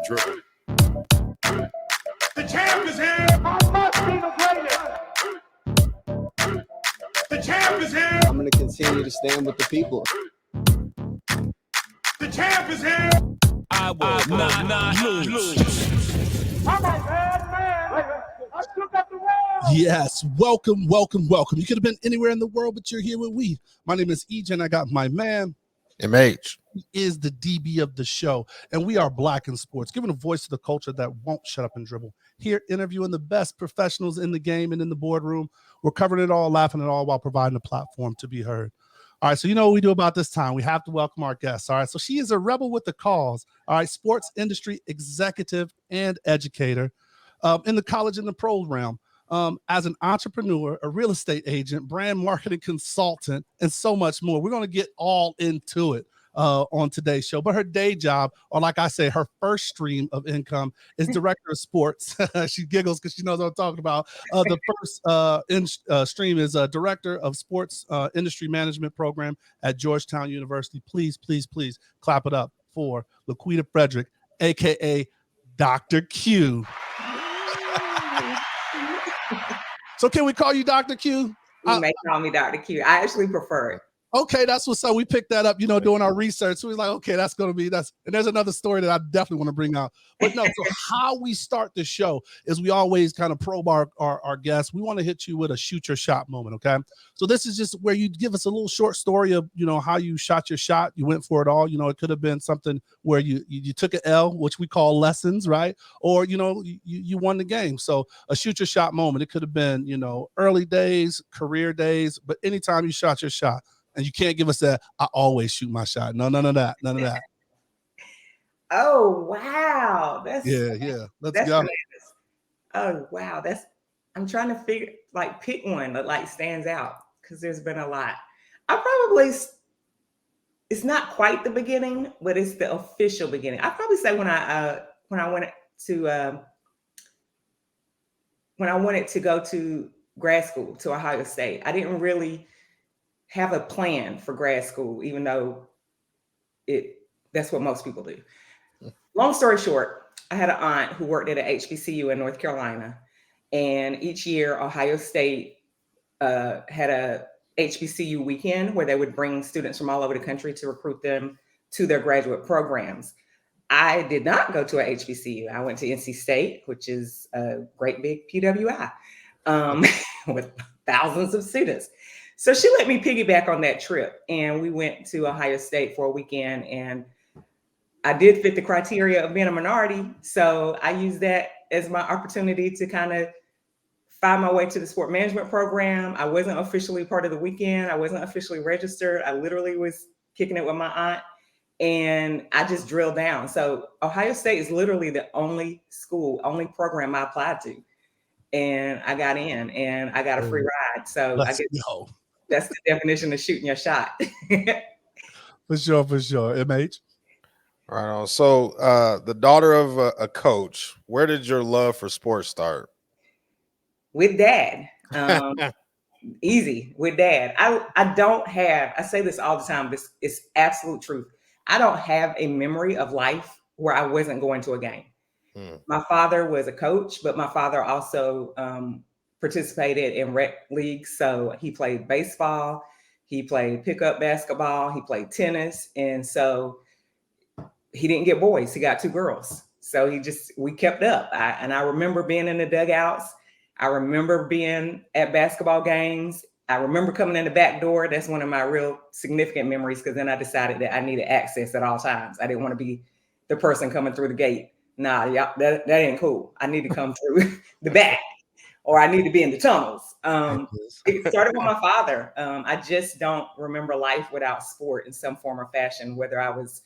dribble. The champ is here. I must be the greatest. The champ is here. I'm going to continue to stand with the people. The champ is here. I will not lose. I'm a bad man. I shook up the world. Yes, welcome. You could have been anywhere in the world, but you're here with we. My name is EJ, and I got my man. MH. He is the DB of the show, and we are Black in Sports, giving a voice to the culture that won't shut up and dribble. Here, interviewing the best professionals in the game and in the boardroom. We're covering it all, laughing it all, while providing a platform to be heard. All right, so you know what we do about this time. We have to welcome our guest. All right, so she is a rebel with the cause. All right, sports industry executive and educator in the college and the pro realm. As an entrepreneur, a real estate agent, brand marketing consultant, and so much more. We're going to get all into it on today's show. But her day job, or like I say, her first stream of income is director of sports. She giggles because she knows what I'm talking about. The first stream is director of sports industry management program at Georgetown University. Please clap it up for Laquitadfrederick, a.k.a. Dr. Q. So can we call you Dr. Q? You may call me Dr. Q. I actually prefer it. Okay, that's what's up. We picked that up, doing our research. So we was like, okay, that's going to be, and there's another story that I definitely want to bring out. But no, so how we start the show is we always kind of probe our guests. We want to hit you with a shoot your shot moment, okay? So this is just where you give us a little short story of, how you shot your shot. You went for it all. It could have been something where you took an L, which we call lessons, right? Or, you won the game. So a shoot your shot moment. It could have been, early days, career days, but anytime you shot your shot. And you can't give us that, I always shoot my shot. No, none of that. Oh, wow. Yeah. Let's go. Bananas. Oh, wow. I'm trying to pick one that stands out because there's been a lot. It's not quite the beginning, but it's the official beginning. I'd probably say when I wanted to go to grad school to Ohio State, I didn't really have a plan for grad school, even though that's what most people do. Long story short, I had an aunt who worked at a HBCU in North Carolina, and each year Ohio State had a HBCU weekend where they would bring students from all over the country to recruit them to their graduate programs. I did not go to a HBCU. I went to NC State, which is a great big PWI with thousands of students. So she let me piggyback on that trip, and we went to Ohio State for a weekend, and I did fit the criteria of being a minority. So I used that as my opportunity to kind of find my way to the sport management program. I wasn't officially part of the weekend. I wasn't officially registered. I literally was kicking it with my aunt, and I just drilled down. So Ohio State is literally the only program I applied to, and I got in, and I got a free ride. So that's the definition of shooting your shot. For sure. MH. Right on. So the daughter of a coach, where did your love for sports start? With dad. Easy with dad. I say this all the time, but it's absolute truth. I don't have a memory of life where I wasn't going to a game. My father was a coach, but my father also participated in rec leagues. So he played baseball, he played pickup basketball, he played tennis. And so he didn't get boys, he got two girls. So we kept up. I remember being in the dugouts. I remember being at basketball games. I remember coming in the back door. That's one of my real significant memories, because then I decided that I needed access at all times. I didn't want to be the person coming through the gate. Nah, y'all, that ain't cool. I need to come through the back, or I need to be in the tunnels. It started with my father. I just don't remember life without sport in some form or fashion, whether I was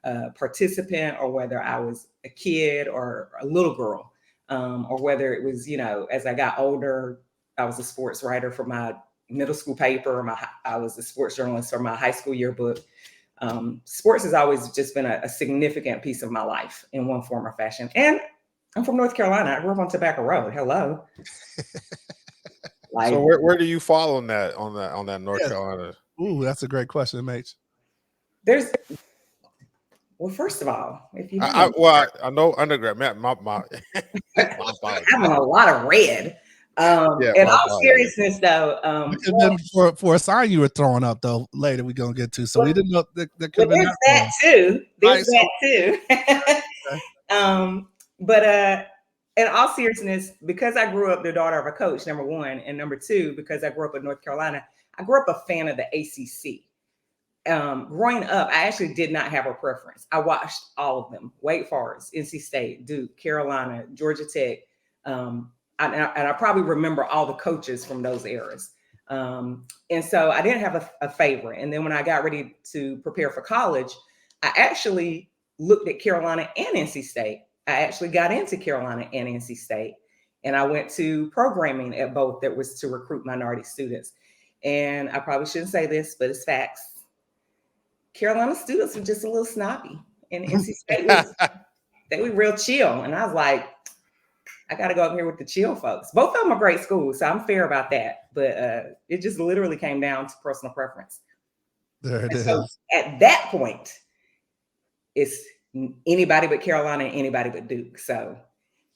a participant or whether I was a kid or a little girl, or whether it was, as I got older, I was a sports writer for my middle school paper. I was a sports journalist for my high school yearbook. Sports has always just been a significant piece of my life in one form or fashion. And I'm from North Carolina. I grew up on Tobacco Road. Hello. So where do you fall on that North Carolina? Ooh, that's a great question, mate. There's Well, first of all, if you I know undergrad. Man, my apologies. I'm on a lot of red. Yeah, In my all apologies. seriousness, though, And then for a sign you were throwing up though later we're gonna get to. So we didn't know that could have been there's that that wrong. too. There's Right, that too. okay. But in all seriousness, because I grew up the daughter of a coach, number one, and number two, because I grew up in North Carolina, I grew up a fan of the ACC. Growing up, I actually did not have a preference. I watched all of them: Wake Forest, NC State, Duke, Carolina, Georgia Tech. And I probably remember all the coaches from those eras. And so I didn't have a favorite. And then when I got ready to prepare for college, I actually looked at Carolina and NC State. I actually got into Carolina and NC State. And I went to programming at both that was to recruit minority students. And I probably shouldn't say this, but it's facts. Carolina students were just a little snobby. And NC State they were real chill. And I was like, I got to go up here with the chill folks. Both of them are great schools, so I'm fair about that. But it just literally came down to personal preference. There it is. So at that point, it's anybody but Carolina and anybody but Duke. So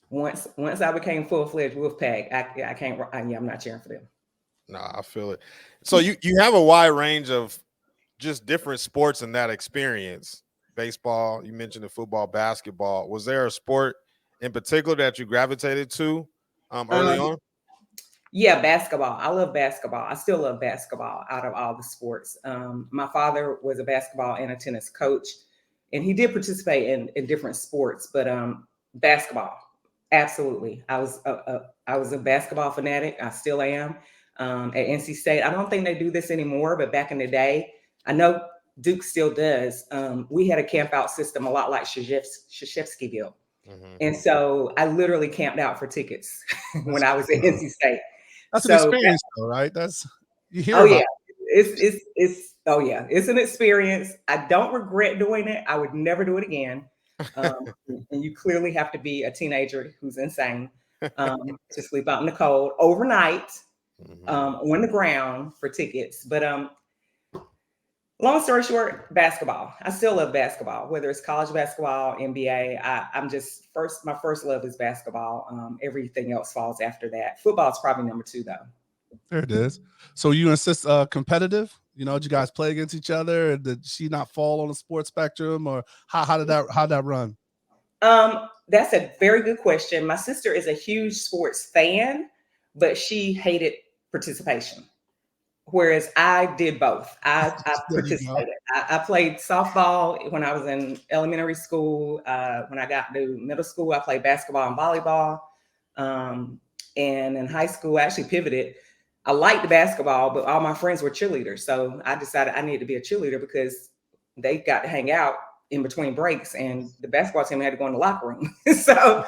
once I became full-fledged Wolfpack, I can't. I'm not cheering for them. No, I feel it. So you have a wide range of just different sports in that experience. Baseball, you mentioned the football, basketball. Was there a sport in particular that you gravitated to early on? Yeah, basketball. I love basketball. I still love basketball out of all the sports. My father was a basketball and a tennis coach, and he did participate in different sports, but basketball, absolutely. I was a basketball fanatic. I still am. At NC State, I don't think they do this anymore, but back in the day, I know Duke still does. We had a camp out system a lot like Krzyzewskiville. Mm-hmm. And so I literally camped out for tickets when I was at NC State. That's an experience, though, right? That's you hear. Oh about yeah, it's an experience. I don't regret doing it. I would never do it again. And you clearly have to be a teenager who's insane to sleep out in the cold overnight on the ground for tickets. But long story short, basketball. I still love basketball, whether it's college basketball, NBA. My first love is basketball. Everything else falls after that. Football is probably number two, though. There it is. So you insist competitive? You know, did you guys play against each other? Did she not fall on the sports spectrum, or how'd that run? That's a very good question. My sister is a huge sports fan, but she hated participation. Whereas I did both. I participated. I played softball when I was in elementary school. When I got to middle school, I played basketball and volleyball. And in high school, I actually pivoted. I liked basketball, but all my friends were cheerleaders. So I decided I needed to be a cheerleader because they got to hang out in between breaks, and the basketball team had to go in the locker room. So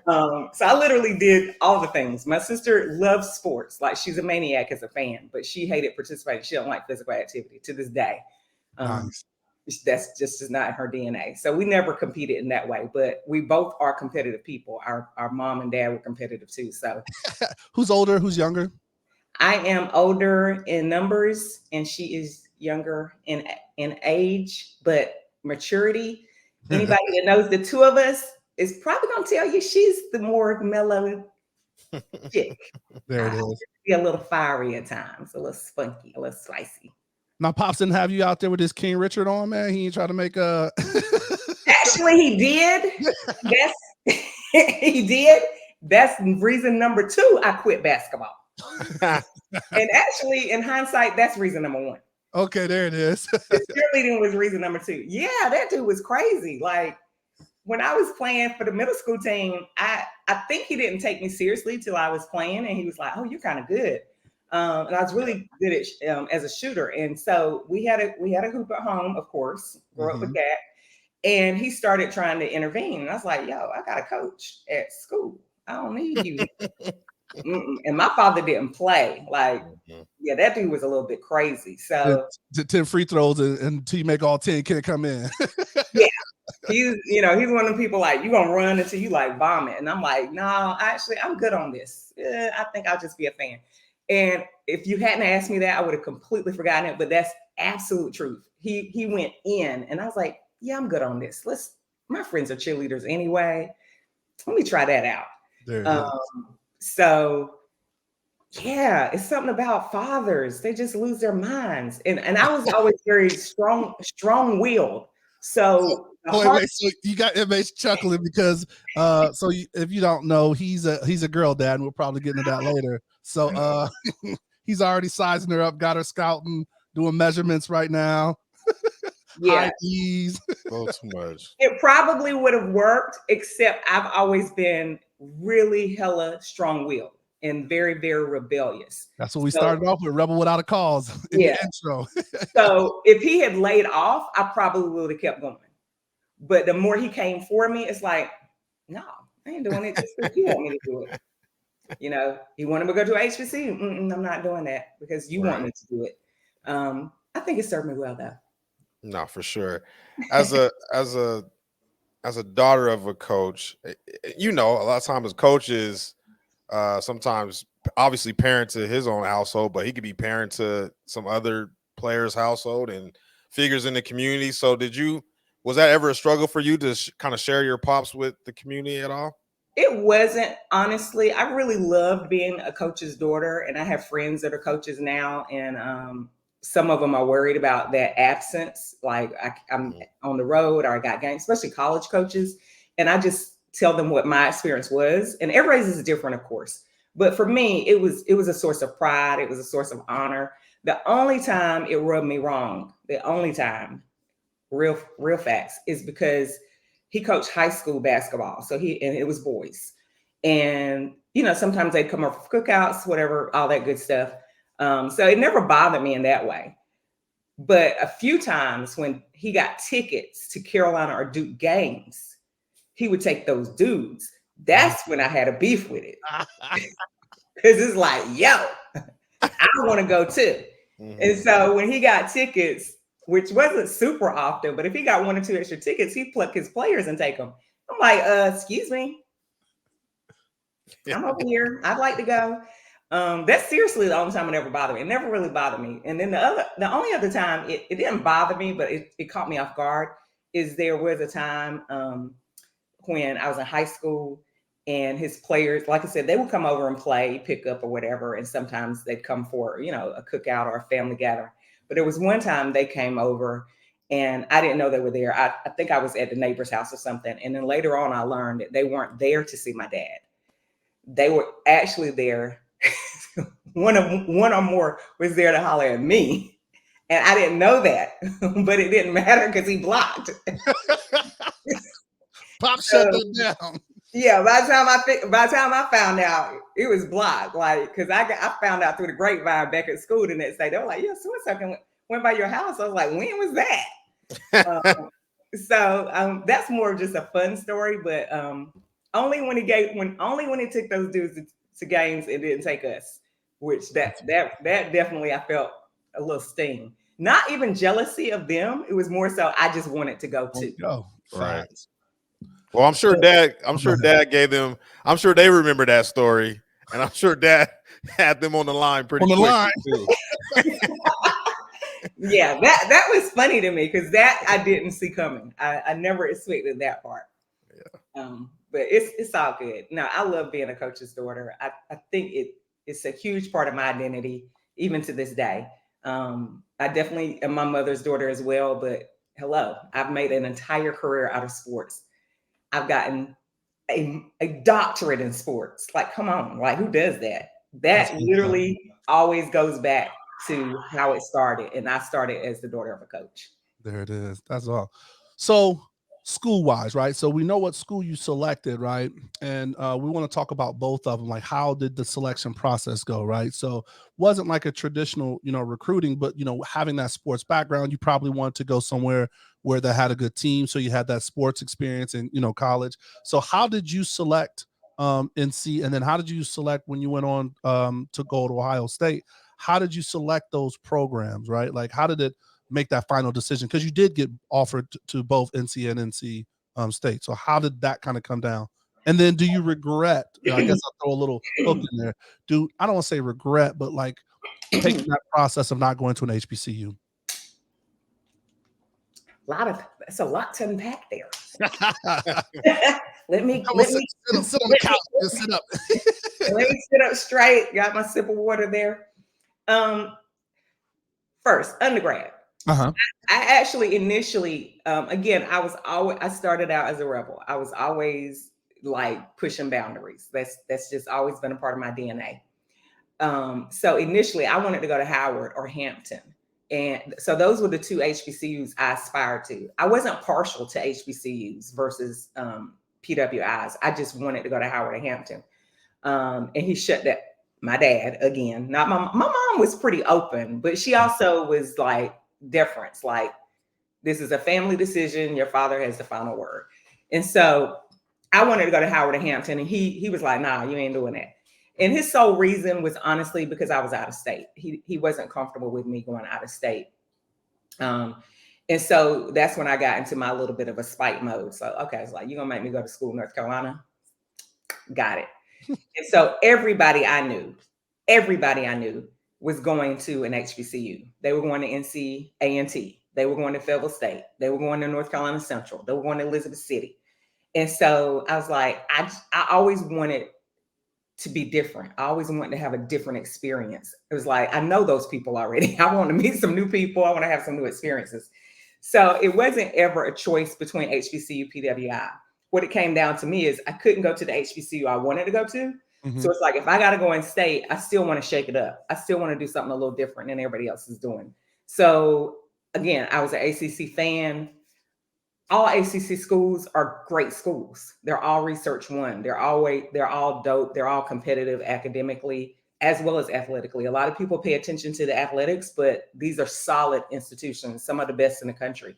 I literally did all the things. My sister loves sports. Like, she's a maniac as a fan, but she hated participating. She don't like physical activity to this day. Nice. That's just not her DNA. So we never competed in that way, but we both are competitive people. Our mom and dad were competitive too. So who's older? Who's younger? I am older in numbers and she is younger in age, but maturity. Anybody that knows the two of us is probably going to tell you she's the more mellow chick. There it is. Be a little fiery at times, a little spunky, a little spicy. Now, Pops didn't have you out there with his King Richard on, man. He ain't try to make a. Actually, he did. Yes, he did. That's reason number two I quit basketball. And actually, in hindsight, that's reason number one. Okay, there it is. Cheerleading was reason number two. Yeah, that dude was crazy. Like, when I was playing for the middle school team, I think he didn't take me seriously till I was playing, and he was like, "Oh, you're kind of good." And I was really good at as a shooter. And so we had a hoop at home, of course, grew up with that. And he started trying to intervene. And I was like, "Yo, I got a coach at school. I don't need you." And my father didn't play. Like, yeah, that dude was a little bit crazy. So 10 free throws until you make all 10, can't come in. Yeah. He's one of the people like, you gonna run until you like vomit. And I'm like, no, actually, I'm good on this. I think I'll just be a fan. And if you hadn't asked me that, I would have completely forgotten it. But that's absolute truth. He went in, and I was like, yeah, I'm good on this. My friends are cheerleaders anyway. Let me try that out. There it is. So yeah, it's something about fathers. They just lose their minds. And I was always very strong-willed. So the Wait, hard wait. So you got inmates chuckling because if you don't know, he's a girl dad, and we'll probably get into that later. So he's already sizing her up, got her scouting, doing measurements right now. yeah, High E's. Oh, too much. it probably would have worked, except I've always been really hella strong-willed and very, very rebellious. That's what we So, started off with, Rebel Without a Cause in yeah. the intro. So if he had laid off, I probably would have kept going. But the more he came for me, it's like, no, I ain't doing it just because you want me to do it. You know, you want him to go to HBC? I'm not doing that because you want me to do it. I think it served me well, though. No, for sure. As a daughter of a coach, you know, a lot of times coaches sometimes obviously parent to his own household, but he could be parent to some other player's household and figures in the community. So was that ever a struggle for you to kind of share your pops with the community at all? It wasn't, honestly. I really loved being a coach's daughter, and I have friends that are coaches now, and some of them are worried about that absence. Like I'm on the road or I got games, especially college coaches. And I just tell them what my experience was. And everybody's is different, of course. But for me, it was a source of pride. It was a source of honor. The only time it rubbed me wrong, the only time, real facts, is because he coached high school basketball. So and it was boys. And, you know, sometimes they'd come over for cookouts, whatever, all that good stuff. So it never bothered me in that way. But a few times when he got tickets to Carolina or Duke games, he would take those dudes. That's when I had a beef with it. Because it's like, yo, I want to go too. And so when he got tickets, which wasn't super often, but if he got 1 or 2 extra tickets, he'd pluck his players and take them. I'm like, excuse me. I'm over here. I'd like to go. That's seriously the only time it ever bothered me. It never really bothered me. And then the only other time it didn't bother me, but it caught me off guard, is there was a time when I was in high school and his players, like I said, they would come over and play, pick up or whatever. And sometimes they'd come for, you know, a cookout or a family gathering. But there was one time they came over and I didn't know they were there. I think I was at the neighbor's house or something. And then later on, I learned that they weren't there to see my dad. They were actually there. one or more was there to holler at me. And I didn't know that, but it didn't matter because he blocked. Pop shut that down. Yeah, by the time I found out, it was blocked. Like, because I found out through the grapevine back at school the next day. They were like, "Yeah, so-and-so went by your house." I was like, "When was that?" So that's more of just a fun story, but only when he took those dudes to games, it didn't take us. Which that definitely I felt a little sting. Not even jealousy of them. It was more so I just wanted to go too. Right. Well, I'm sure Dad gave them. I'm sure they remember that story, and I'm sure Dad had them on the line pretty quickly too. Yeah, that was funny to me because that I didn't see coming. I never expected that part. Yeah. But it's all good. No, I love being a coach's daughter. I think it's a huge part of my identity, even to this day. I definitely am my mother's daughter as well. But hello, I've made an entire career out of sports. I've gotten a doctorate in sports. Like, come on, like who does that? That literally always goes back to how it started. And I started as the daughter of a coach. There it is. That's all. So school-wise, right? So we know what school you selected, right? And we want to talk about both of them. Like, how did the selection process go, right? So wasn't like a traditional, recruiting, but, having that sports background, you probably wanted to go somewhere where they had a good team. So you had that sports experience in, college. So how did you select NC? And then how did you select when you went on to go to Ohio State? How did you select those programs, right? Like, how did it make that final decision? Because you did get offered to both NC and NC State. So how did that kind of come down? And then do you regret, I guess I'll throw a little hook in there. I don't want to say regret, but like taking that process of not going to an HBCU? That's a lot to unpack there. let me sit on the couch. Just sit up. let me sit up straight. Got my sip of water there. First, undergrad. Uh-huh. I actually initially, again, I started out as a rebel. I was always like pushing boundaries. That's just always been a part of my DNA. So initially I wanted to go to Howard or Hampton. And so those were the two HBCUs I aspired to. I wasn't partial to HBCUs versus PWIs. I just wanted to go to Howard or Hampton. And he shut that. My dad, again, not my mom was pretty open, but she also was like different. Like, this is a family decision. Your father has the final word. And so I wanted to go to Howard or Hampton, and he was like, nah, you ain't doing that. And his sole reason was honestly because I was out of state. He wasn't comfortable with me going out of state. And so that's when I got into my little bit of a spite mode. So, okay, it's like, you're going to make me go to school in North Carolina? Got it. And so everybody I knew was going to an HBCU. They were going to NC A&T. They were going to Fayetteville State. They were going to North Carolina Central. They were going to Elizabeth City. And so I was like, I always wanted to be different. I always wanted to have a different experience. It was like, I know those people already. I want to meet some new people. I want to have some new experiences. So it wasn't ever a choice between HBCU, PWI. What it came down to me is I couldn't go to the HBCU I wanted to go to. Mm-hmm. So it's like, if I got to go in state, I still want to shake it up. I still want to do something a little different than everybody else is doing. So again, I was an ACC fan. All ACC schools are great schools. They're all Research One. They're all dope. They're all competitive academically as well as athletically. A lot of people pay attention to the athletics, but these are solid institutions, some of the best in the country.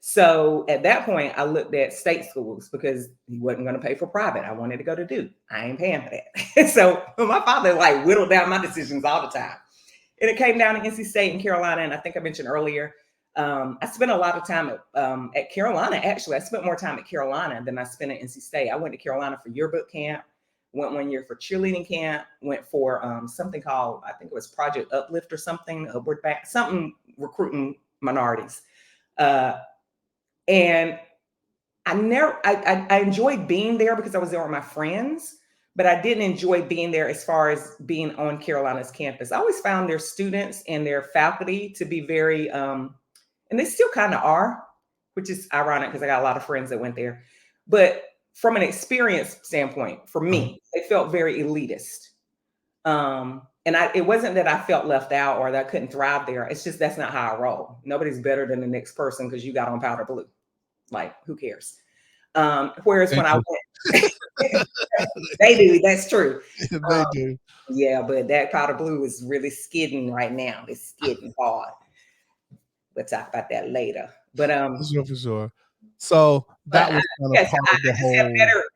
So at that point, I looked at state schools because he wasn't going to pay for private. I wanted to go to Duke. I ain't paying for that. So my father like whittled down my decisions all the time. And it came down to NC State and Carolina. And I think I mentioned earlier, I spent a lot of time at Carolina. Actually, I spent more time at Carolina than I spent at NC State. I went to Carolina for yearbook camp, went 1 year for cheerleading camp, went for something called, I think it was Project Uplift or something, Upward Back, something recruiting minorities. And I enjoyed being there because I was there with my friends, but I didn't enjoy being there as far as being on Carolina's campus. I always found their students and their faculty to be very, and they still kind of are, which is ironic because I got a lot of friends that went there. But from an experience standpoint, for me, it felt very elitist. And it wasn't that I felt left out or that I couldn't thrive there. It's just that's not how I roll. Nobody's better than the next person because you got on powder blue. Like, who cares? Whereas when I went, they do. That's true. They do. Yeah, but that powder blue is really skidding right now. It's skidding hard. We'll talk about that later. But for sure. So that was kind of part of the whole.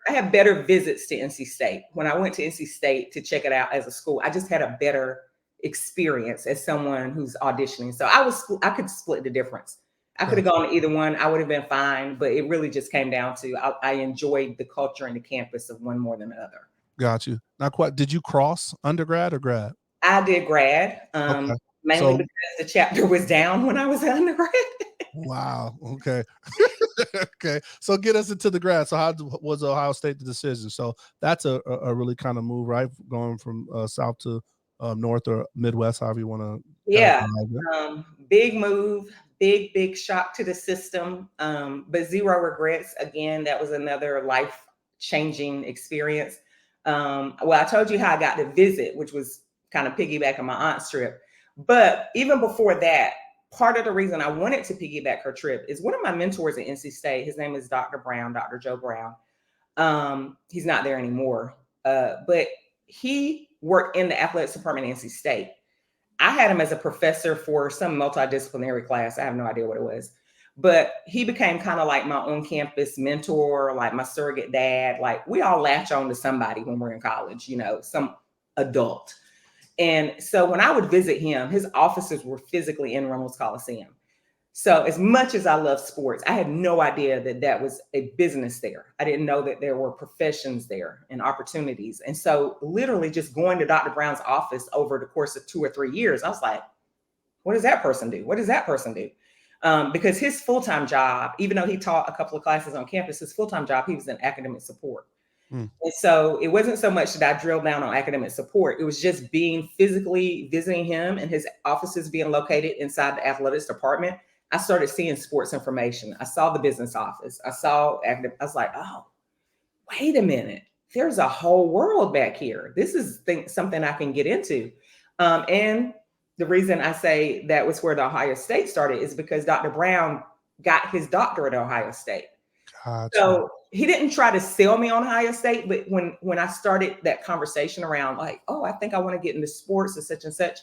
I had better visits to NC State. When I went to NC State to check it out as a school, I just had a better experience as someone who's auditioning. So I could split the difference. I could have gone to either one. I would have been fine, but it really just came down to I enjoyed the culture and the campus of one more than the other. Got you. Now, did you cross undergrad or grad? I did grad, mainly because the chapter was down when I was an undergrad. Wow. Okay. Okay. So get us into the grad. So how was Ohio State the decision? So that's a really kind of move, right? Going from south to north or Midwest, however you want to. Yeah. Big move. Big shock to the system, but zero regrets. Again, that was another life-changing experience. Well, I told you how I got to visit, which was kind of piggybacking my aunt's trip. But even before that, part of the reason I wanted to piggyback her trip is one of my mentors at NC State. His name is Dr. Joe Brown. He's not there anymore, but he worked in the athletics department at NC State. I had him as a professor for some multidisciplinary class. I have no idea what it was, but he became kind of like my on-campus mentor, like my surrogate dad. Like, we all latch on to somebody when we're in college, some adult. And so when I would visit him, his offices were physically in Reynolds Coliseum. So as much as I love sports, I had no idea that was a business there. I didn't know that there were professions there and opportunities. And so literally just going to Dr. Brown's office over the course of 2 or 3 years, I was like, what does that person do? What does that person do? because his full-time job, even though he taught a couple of classes on campus, his full-time job, he was in academic support. And so it wasn't so much that I drilled down on academic support. It was just being physically visiting him and his offices being located inside the athletics department. I started seeing sports information. I saw the business office. I was like, oh, wait a minute. There's a whole world back here. This is something I can get into. And the reason I say that was where the Ohio State started is because Dr. Brown got his doctorate at Ohio State. Gotcha. So he didn't try to sell me on Ohio State, but when I started that conversation around like, oh, I think I want to get into sports and such,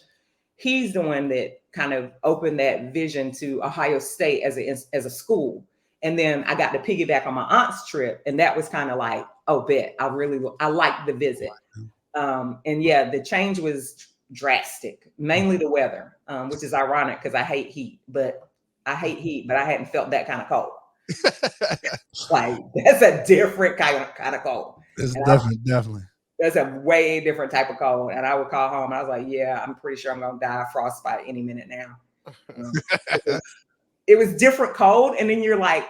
he's the one that kind of opened that vision to Ohio State as a school. And then I got to piggyback on my aunt's trip, and that was kind of like, oh, bet I liked the visit. And yeah, the change was drastic, mainly the weather, which is ironic because I hate heat, but I hadn't felt that kind of cold. Like that's a different kind of cold. It's definitely. That's a way different type of cold. And I would call home and I was like, yeah, I'm pretty sure I'm going to die of frostbite any minute now. It was different cold. And then you're like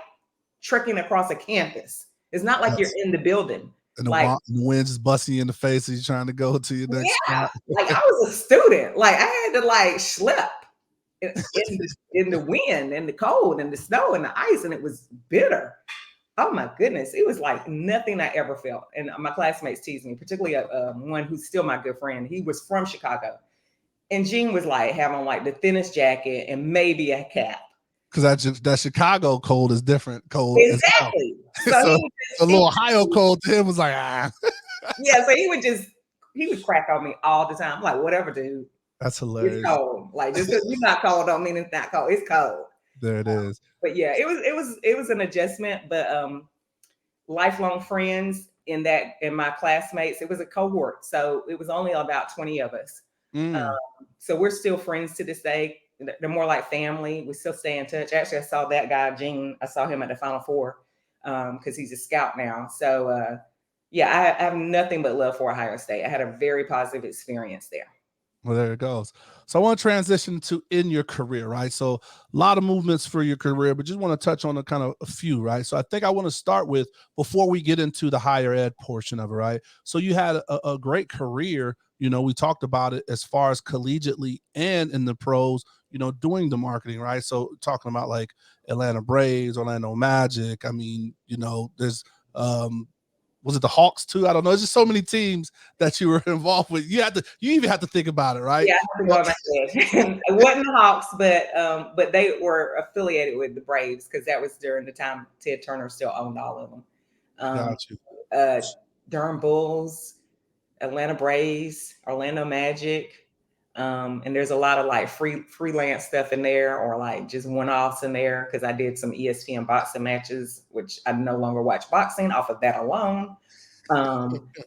trekking across a campus. It's not like you're in the building. And the wind's just busting you in the face as you're trying to go to your next spot. Like I was a student. Like I had to like schlep in the wind and the cold and the snow and the ice, and it was bitter. Oh my goodness, it was like nothing I ever felt. And my classmates teased me, particularly one who's still my good friend. He was from Chicago, and Gene was like having like the thinnest jacket and maybe a cap. Because that Chicago cold is different cold. Exactly. So a little Ohio cold to him was like Yeah, so he would crack on me all the time. I'm like, whatever, dude. That's hilarious. It's cold. Like just because you're not cold don't mean it's not cold. It's cold. There it is. But yeah, it was an adjustment. But lifelong friends in my classmates, it was a cohort, so it was only about 20 of us. So we're still friends to this day. They're more like family. We still stay in touch. Actually, I saw that guy Gene. I saw him at the Final Four because he's a scout now. So yeah, I have nothing but love for Ohio State. I had a very positive experience there. Well, there it goes. So I want to transition to in your career, right? So a lot of movements for your career, but just want to touch on a few, right? So I think I want to start with, before we get into the higher ed portion of it, right? So you had a great career. You know, we talked about it as far as collegiately and in the pros, you know, doing the marketing, right? So talking about like Atlanta Braves, Orlando Magic. I mean, you know, there's was it the Hawks too? I don't know. There's just so many teams that you were involved with. You even have to think about it, right? Yeah, I have to go it wasn't the Hawks, but they were affiliated with the Braves because that was during the time Ted Turner still owned all of them. Got you. Durham Bulls, Atlanta Braves, Orlando Magic, and there's a lot of like freelance stuff in there, or like just one-offs in there because I did some ESPN boxing matches, which I no longer watch boxing off of that alone.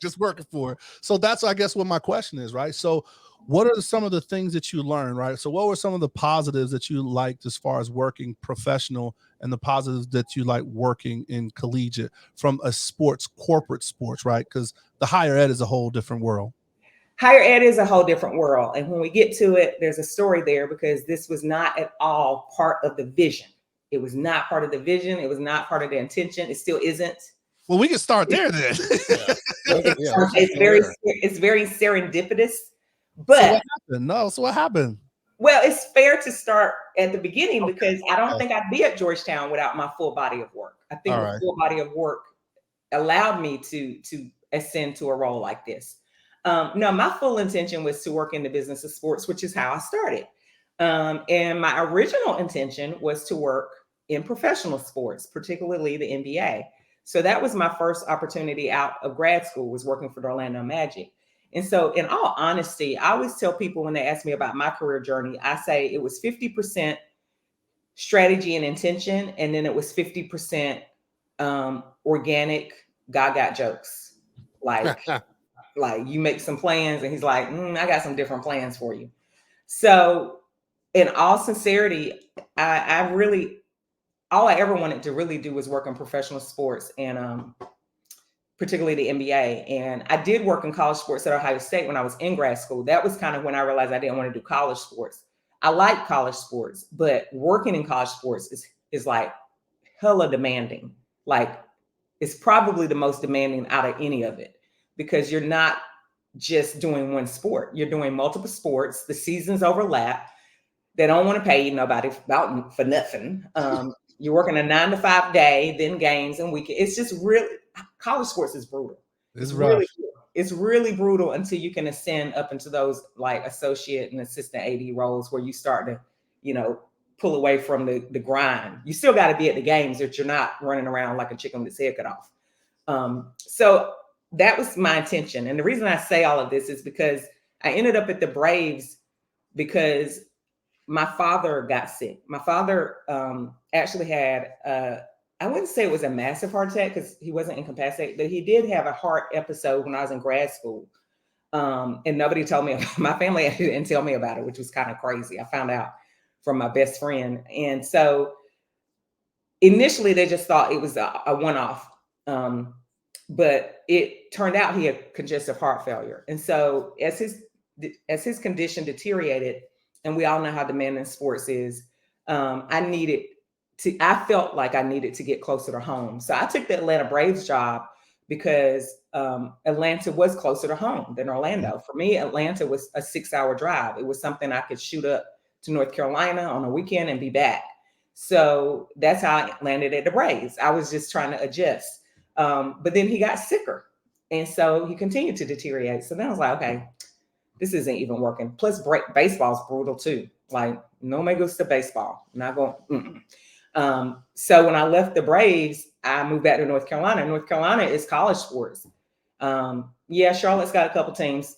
Just working for it. So that's, I guess, what my question is, right? So what are some of the things that you learned, right? So what were some of the positives that you liked as far as working professional, and the positives that you like working in collegiate from a corporate sports, right? Because the higher ed is a whole different world. Higher ed is a whole different world. And when we get to it, there's a story there because this was not at all part of the vision. It was not part of the vision. It was not part of the intention. It still isn't. Well, we can start there then. It's very serendipitous. But so what happened? Well, it's fair to start at the beginning because I don't think I'd be at Georgetown without my full body of work. I think the full body of work allowed me to ascend to a role like this. No, my full intention was to work in the business of sports, which is how I started. And my original intention was to work in professional sports, particularly the NBA. So that was my first opportunity out of grad school, was working for the Orlando Magic. And so in all honesty, I always tell people when they ask me about my career journey, I say it was 50% strategy and intention. And then it was 50% organic God got jokes. Like you make some plans and he's like, I got some different plans for you. So in all sincerity, I really, all I ever wanted to really do was work in professional sports, and particularly the NBA. And I did work in college sports at Ohio State when I was in grad school. That was kind of when I realized I didn't want to do college sports. I like college sports, but working in college sports is like hella demanding. Like it's probably the most demanding out of any of it because you're not just doing one sport. You're doing multiple sports. The seasons overlap. They don't want to pay nobody for nothing. You're working a 9 to 5 day, then games and weekends. It's just really college sports is brutal. It's really rough. it's really brutal until you can ascend up into those like associate and assistant AD roles where you start to, pull away from the grind. You still got to be at the games, but you're not running around like a chicken with its head cut off. So that was my intention. And the reason I say all of this is because I ended up at the Braves because my father got sick. My father actually had, I wouldn't say it was a massive heart attack because he wasn't incapacitated, but he did have a heart episode when I was in grad school. And nobody told me, my family didn't tell me about it, which was kind of crazy. I found out from my best friend. And so initially they just thought it was a one-off. But it turned out he had congestive heart failure. And so as his condition deteriorated, and we all know how demanding sports is, I felt like I needed to get closer to home. So I took the Atlanta Braves job because Atlanta was closer to home than Orlando. For me, Atlanta was a 6-hour drive. It was something I could shoot up to North Carolina on a weekend and be back. So that's how I landed at the Braves. I was just trying to adjust. But then he got sicker. And so he continued to deteriorate. So then I was like, okay, this isn't even working. Plus baseball's brutal too. Like no me gusta baseball. Not going. So when I left the Braves, I moved back to North Carolina. North Carolina is college sports. Charlotte's got a couple teams.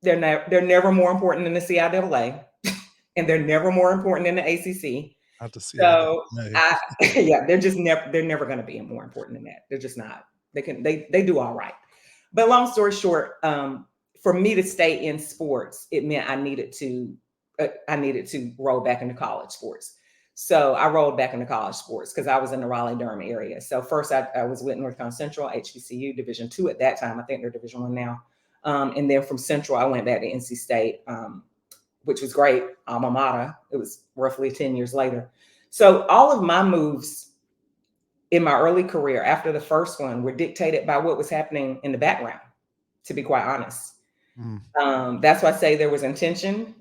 They're never more important than the CIAA, and they're never more important than the ACC. Not to see. So they're never going to be more important than that. They're just not. They do all right. But long story short, for me to stay in sports, it meant I needed to roll back into college sports. So I rolled back into college sports because I was in the Raleigh-Durham area. So first I was with North Carolina Central, HBCU, Division II at that time. I think they're Division I now. And then from Central, I went back to NC State, which was great, alma mater. It was roughly 10 years later. So all of my moves in my early career after the first one were dictated by what was happening in the background, to be quite honest. That's why I say there was intention,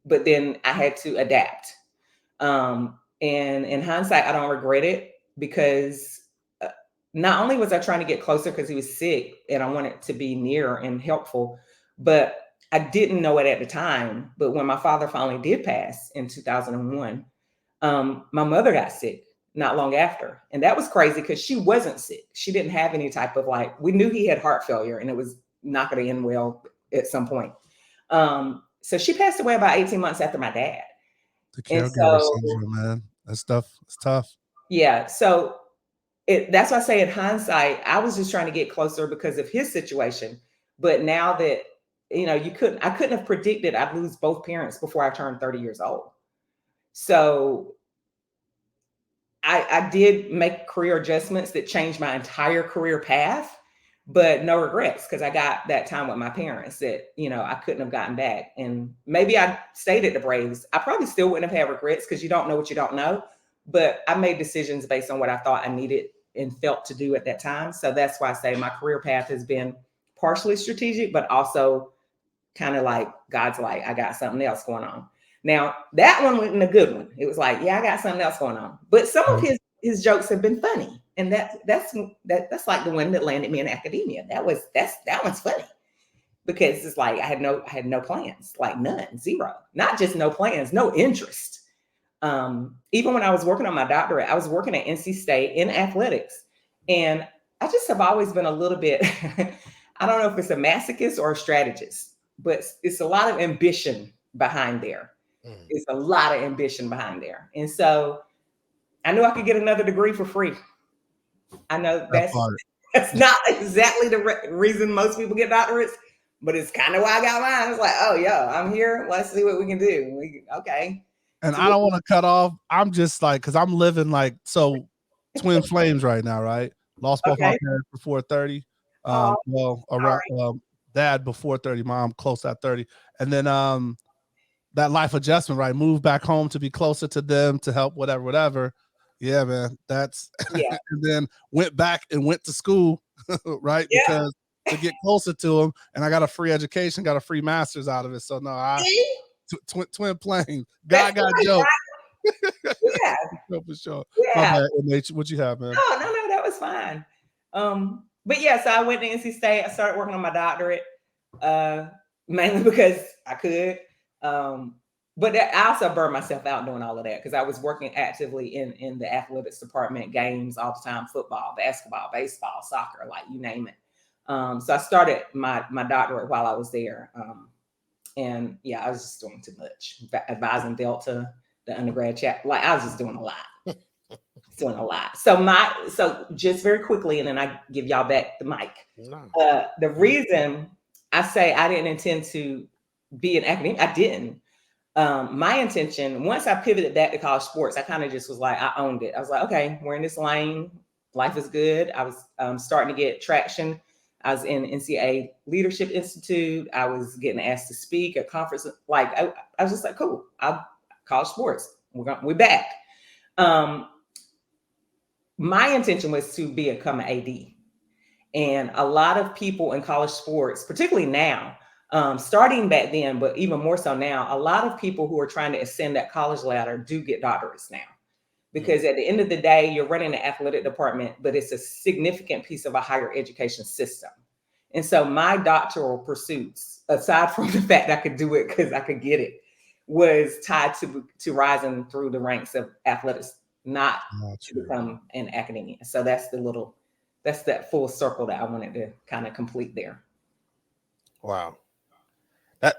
but then I had to adapt. And in hindsight, I don't regret it because not only was I trying to get closer because he was sick and I wanted to be near and helpful, but I didn't know it at the time. But when my father finally did pass in 2001, my mother got sick not long after. And that was crazy because she wasn't sick. She didn't have any type of we knew he had heart failure and it was not going to end well at some point. So she passed away about 18 months after my dad. The caregiver syndrome, man. That stuff is tough. Yeah. So that's why I say in hindsight, I was just trying to get closer because of his situation. But now that, I couldn't have predicted I'd lose both parents before I turned 30 years old. So I did make career adjustments that changed my entire career path, but no regrets because I got that time with my parents that, I couldn't have gotten back. And maybe I stayed at the Braves. I probably still wouldn't have had regrets because you don't know what you don't know. But I made decisions based on what I thought I needed and felt to do at that time. So that's why I say my career path has been partially strategic, but also kind of like God's like, I got something else going on. Now, that one wasn't a good one. It was like, yeah, I got something else going on. But some of his jokes have been funny. And that's like the one that landed me in academia. That one's funny. Because it's like I had no plans, like none, zero. Not just no plans, no interest. Even when I was working on my doctorate, I was working at NC State in athletics. And I just have always been a little bit, I don't know if it's a masochist or a strategist, but it's a lot of ambition behind there. It's a lot of ambition behind there. And so I knew I could get another degree for free. I know that's not exactly the reason most people get doctorates, but it's kind of why I got mine. It's like, oh, yo, I'm here. Let's see what we can do. Okay. And so I don't want to cut off. I'm just like, because I'm living twin flames right now, right? Lost both my parents before 30. Dad before 30, mom close at 30. And then that life adjustment, right? Move back home to be closer to them, to help, whatever. Yeah, man. That's Yeah. and then went back and went to school, right? Yeah. Because to get closer to them, and I got a free education, got a free master's out of it. So no, See? twin planes. That's God got right, jokes. yeah. For sure. My Yeah. bad, MH. What you have, man? No, that was fine. But yeah, so I went to NC State. I started working on my doctorate, mainly because I could. But I also burned myself out doing all of that because I was working actively in the athletics department, games all the time, football, basketball, baseball, soccer, like you name it. So I started my doctorate while I was there. And yeah, I was just doing too much, advising Delta, the undergrad chat. Like I was just doing a lot. Doing a lot. So just very quickly, and then I give y'all back the mic. No. The reason I say I didn't intend to be an academic, I didn't. My intention, once I pivoted back to college sports, I kind of just was like, I owned it. I was like, okay, we're in this lane. Life is good. I was starting to get traction. I was in NCAA Leadership Institute. I was getting asked to speak at conferences. Like I was just like, cool. College sports. We're back. My intention was to become an AD. And a lot of people in college sports, particularly now, starting back then, but even more so now, a lot of people who are trying to ascend that college ladder do get doctorates now. Because at the end of the day, you're running an athletic department, but it's a significant piece of a higher education system. And so my doctoral pursuits, aside from the fact I could do it because I could get it, was tied to rising through the ranks of athletics, not to become an academia. So that's that full circle that I wanted to kind of complete there. Wow.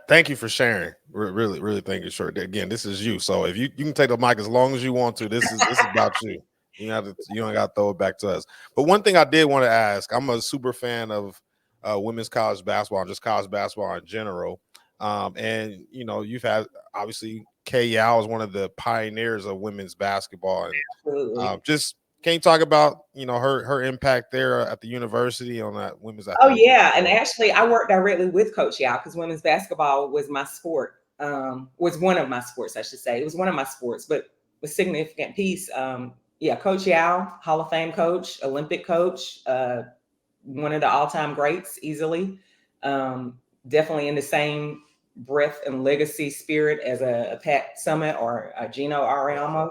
Thank you for sharing. Really, really thank you. Sure. Again, this is you. So if you can take the mic as long as you want to. This is about you. You don't got to throw it back to us. But one thing I did want to ask, I'm a super fan of women's college basketball, and just college basketball in general. And you've had obviously Kay Yao is one of the pioneers of women's basketball, and Absolutely. just can you talk about her impact there at the university on that women's Oh athletic? yeah, and actually I worked directly with Coach Yao because women's basketball was my sport. Was one of my sports, I should say. It was one of my sports, but a significant piece. Coach Yao, Hall of Fame coach, Olympic coach, one of the all-time greats, easily. Definitely in the same breath and legacy spirit as a Pat Summitt or a Gino Ariamo.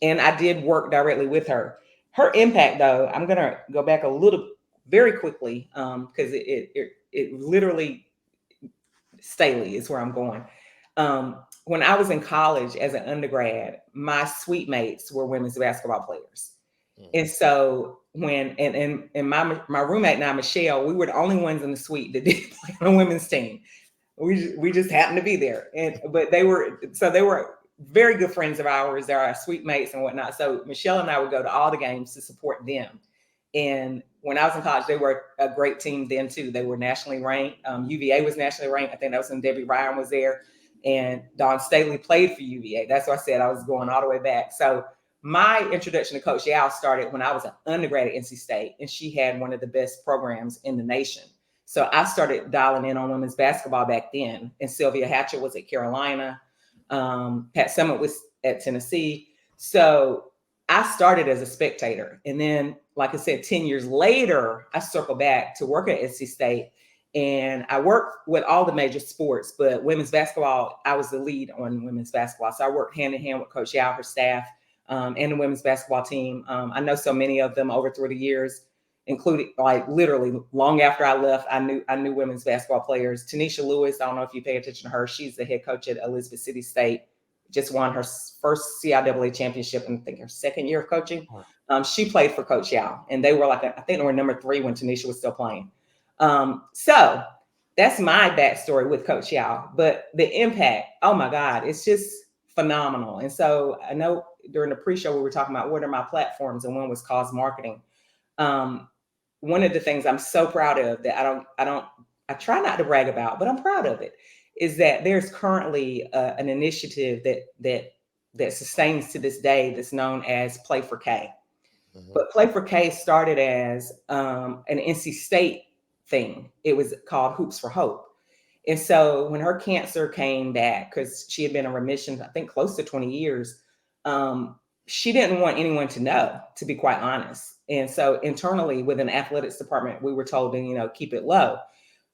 And I did work directly with her. Her impact, though, I'm gonna go back a little very quickly because it literally Staley is where I'm going. When I was in college as an undergrad, my suite mates were women's basketball players. And so when my roommate now, Michelle, we were the only ones in the suite that did play on a women's team. We just happened to be there. But they were very good friends of ours. They're our suite mates and whatnot. So Michelle and I would go to all the games to support them. And when I was in college, they were a great team then too. They were nationally ranked. UVA was nationally ranked. I think that was when Debbie Ryan was there. And Dawn Staley played for UVA. That's why I said I was going all the way back. So my introduction to Coach Yao started when I was an undergrad at NC State, and she had one of the best programs in the nation. So I started dialing in on women's basketball back then. And Sylvia Hatcher was at Carolina. Pat Summitt was at Tennessee. So I started as a spectator. And then, like I said, 10 years later, I circled back to work at NC State. And I worked with all the major sports, but women's basketball, I was the lead on women's basketball. So I worked hand in hand with Coach Yao, her staff, and the women's basketball team. I know so many of them over through the years, including like literally long after I left, I knew women's basketball players. Tanisha Lewis, I don't know if you pay attention to her. She's the head coach at Elizabeth City State. Just won her first CIAA championship in I think her second year of coaching. She played for Coach Yao, and they were I think they were number 3 when Tanisha was still playing. So that's my backstory with Coach Yao. But the impact, oh my God, it's just phenomenal. And so I know during the pre-show we were talking about what are my platforms, and one was cause marketing. One of the things I'm so proud of that I try not to brag about, but I'm proud of it, is that there's currently an initiative that sustains to this day that's known as Play for K. Mm-hmm. But Play for K started as an NC State thing. It was called Hoops for Hope. And so when her cancer came back, because she had been in remission, I think close to 20 years, she didn't want anyone to know, to be quite honest. And so internally within the athletics department, we were told to, keep it low.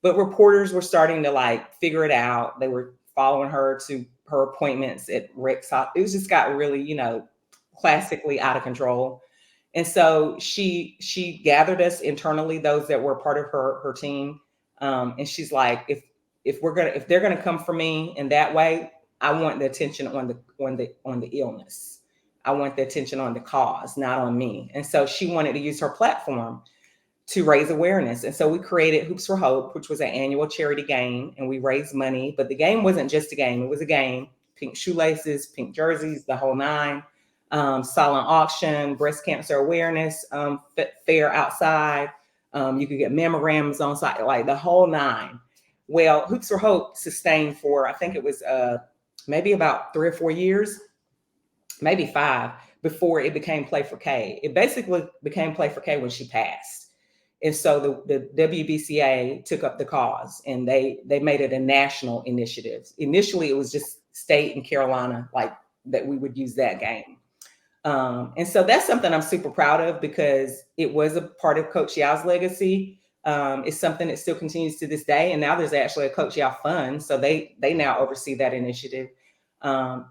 But reporters were starting to like figure it out. They were following her to her appointments at Rick's. It was just got really, classically out of control. And so she gathered us internally, those that were part of her team. And she's like, if they're gonna come for me in that way, I want the attention on the illness. I want the attention on the cause, not on me. And so she wanted to use her platform to raise awareness. And so we created Hoops for Hope, which was an annual charity game, and we raised money. But the game wasn't just a game, it was a game. Pink shoelaces, pink jerseys, the whole nine. Silent auction, breast cancer awareness, fair outside. You could get mammograms on site, like the whole nine. Well, Hoops for Hope sustained for, I think it was maybe about 3 or 4 years, maybe 5, before it became Play for K. It basically became Play for K when she passed. And so the WBCA took up the cause, and they made it a national initiative. Initially, it was just state and Carolina, like that we would use that game. And so that's something I'm super proud of, because it was a part of Coach Yao's legacy. It's something that still continues to this day. And now there's actually a Coach Yao fund. So they now oversee that initiative. I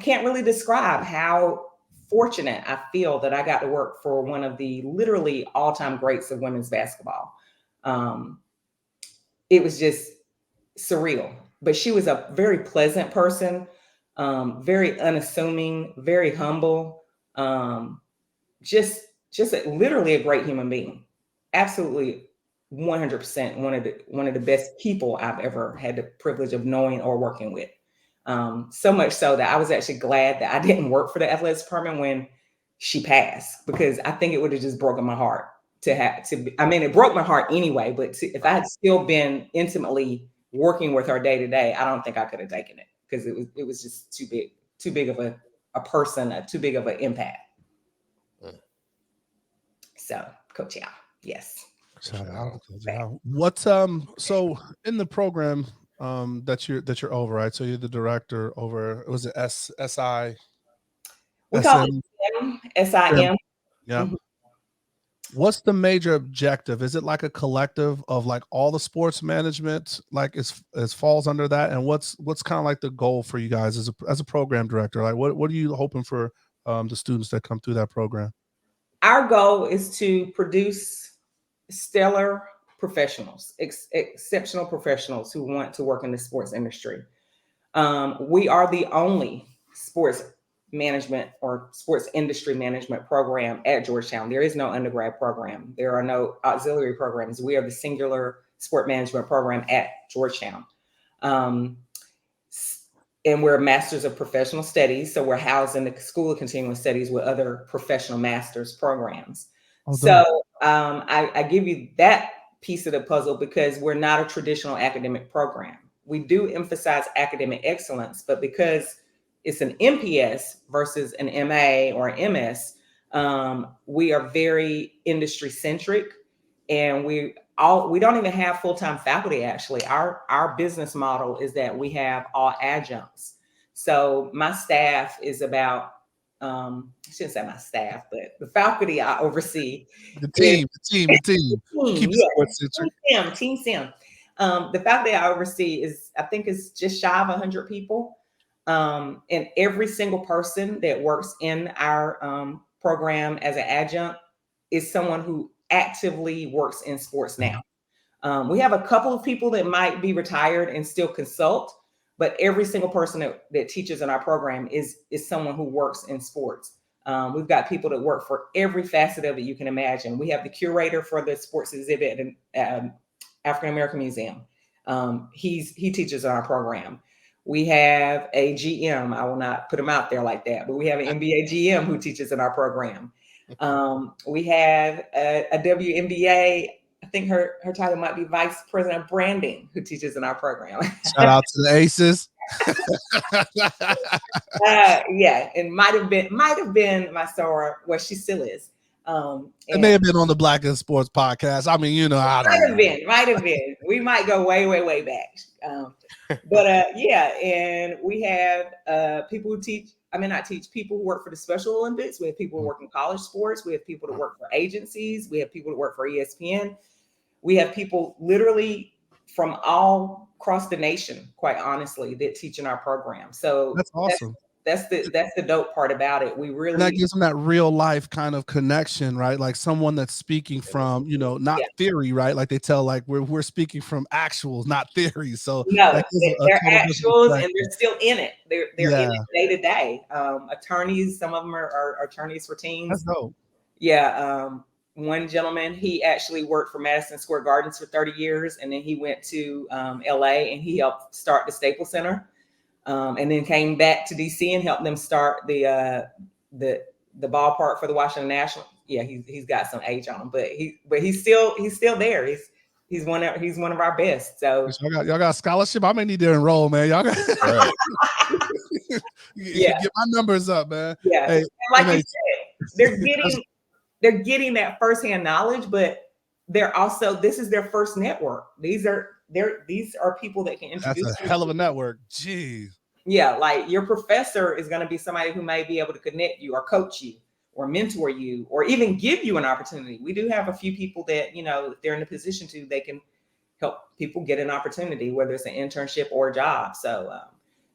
can't really describe how fortunate I feel that I got to work for one of the literally all-time greats of women's basketball. It was just surreal, but she was a very pleasant person, very unassuming, very humble, just literally a great human being. Absolutely 100% one of the best people I've ever had the privilege of knowing or working with. So much so that I was actually glad that I didn't work for the athletics department when she passed, because I think it would have just broken my heart it broke my heart anyway, but if I had still been intimately working with her day to day, I don't think I could have taken it, because it was just too big of a person, too big of an impact. So Coach Yao, yes. Shout out, Coach Yao. What's so in the program that you're over, right? So you're the director over, was it SI? We call it SIM. Yeah. Mm-hmm. What's the major objective? Is it like a collective of like all the sports management, like as falls under that? And what's kind of like the goal for you guys as a program director? Like what are you hoping for the students that come through that program? Our goal is to produce stellar professionals, exceptional professionals who want to work in the sports industry. We are the only sports management or sports industry management program at Georgetown. There is no undergrad program. There are no auxiliary programs. We are the singular sport management program at Georgetown. And we're masters of professional studies. So we're housed in the School of Continuing Studies with other professional master's programs. Oh, so I give you that piece of the puzzle because we're not a traditional academic program. We do emphasize academic excellence, but because it's an MPS versus an MA or an MS, we are very industry centric, and we don't even have full-time faculty. Actually, our business model is that we have all adjuncts. So my staff is about I shouldn't say my staff, but the faculty I oversee. The team. Keep it Team Sim. The faculty I oversee I think is just shy of 100 people. And every single person that works in our program as an adjunct is someone who actively works in sports now. We have a couple of people that might be retired and still consult, but every single person that teaches in our program is someone who works in sports. We've got people that work for every facet of it you can imagine. We have the curator for the sports exhibit at African American Museum. He teaches in our program. We have a GM. I will not put him out there like that, but we have an NBA GM who teaches in our program. We have a WNBA. I think her title might be Vice President of Branding, who teaches in our program. Shout out to the Aces. Yeah, and might have been my soror. Well, she still is. It may have been on the Black in Sports podcast. I mean, I don't know. Might have been. We might go way, way, way back. Yeah, and we have people who teach. I mean, not teach, people who work for the Special Olympics. We have people who work in college sports. We have people that work for agencies. We have people that work for ESPN. We have people literally from all across the nation, quite honestly, that teach in our program. So that's awesome. That's the dope part about it. We really, and that gives them that real life kind of connection, right? Like someone that's speaking from, not theory, right? Like they tell, like we're speaking from actuals, not theory. So no, they're actuals, and they're still in it. They're in it day to day. Attorneys, some of them are attorneys for teams. That's dope. Yeah. One gentleman, he actually worked for Madison Square Gardens for 30 years, and then he went to LA and he helped start the Staples Center. And then came back to DC and helped them start the ballpark for the Washington Nationals. Yeah, he's got some age on him, but he's still there. He's one of our best. So y'all got a scholarship. I may need to enroll, man. Y'all got get my numbers up, man. Yeah, hey, like you said, they're getting that firsthand knowledge, but they're also, this is their first network. These are people that can introduce. That's a hell of a network. Jeez. Yeah, like your professor is going to be somebody who may be able to connect you or coach you or mentor you or even give you an opportunity. We do have a few people that, if they're in a position to, they can help people get an opportunity, whether it's an internship or a job. So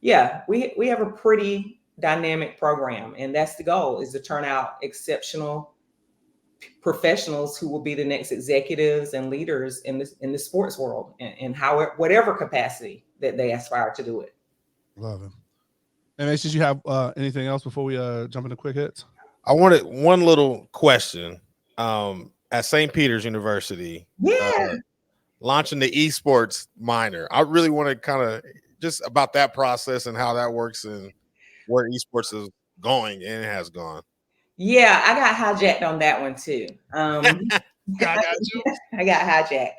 yeah, we have a pretty dynamic program, and that's the goal, is to turn out exceptional professionals who will be the next executives and leaders in the sports world, and whatever capacity that they aspire to do it. Love it. And Mason, you have anything else before we jump into quick hits? I wanted one little question. At St. Peter's University, launching the esports minor. I really want to kind of just about that process and how that works and where esports is going and it has gone. Yeah, I got hijacked on that one too. I got you. I got hijacked.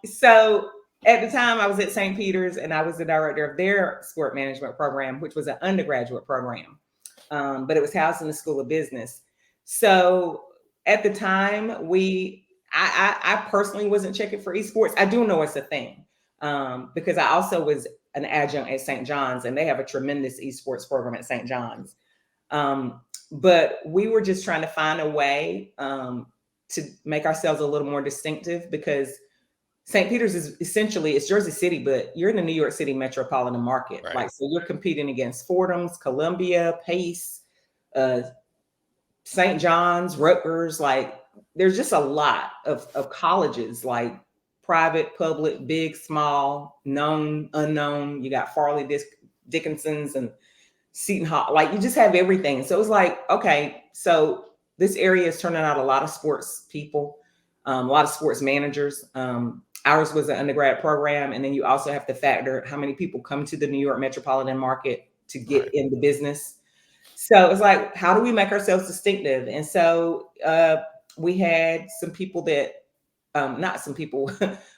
So at the time I was at St. Peter's and I was the director of their sport management program, which was an undergraduate program, but it was housed in the School of Business. So at the time I personally wasn't checking for esports. I do know it's a thing because I also was an adjunct at St. John's, and they have a tremendous esports program at St. John's. But we were just trying to find a way to make ourselves a little more distinctive, because St. Peter's is essentially, it's Jersey City, but you're in the New York City metropolitan market. Right. Like, so you're competing against Fordham's, Columbia, Pace, St. John's, Rutgers. Like, there's just a lot of colleges, like private, public, big, small, known, unknown. You got Farley Dickinson's and Seton Hall. Like, you just have everything. So it was like, okay, so this area is turning out a lot of sports people, a lot of sports managers. Ours was an undergrad program. And then you also have to factor how many people come to the New York metropolitan market to get in the business. So it's like, how do we make ourselves distinctive? And so we had some people that,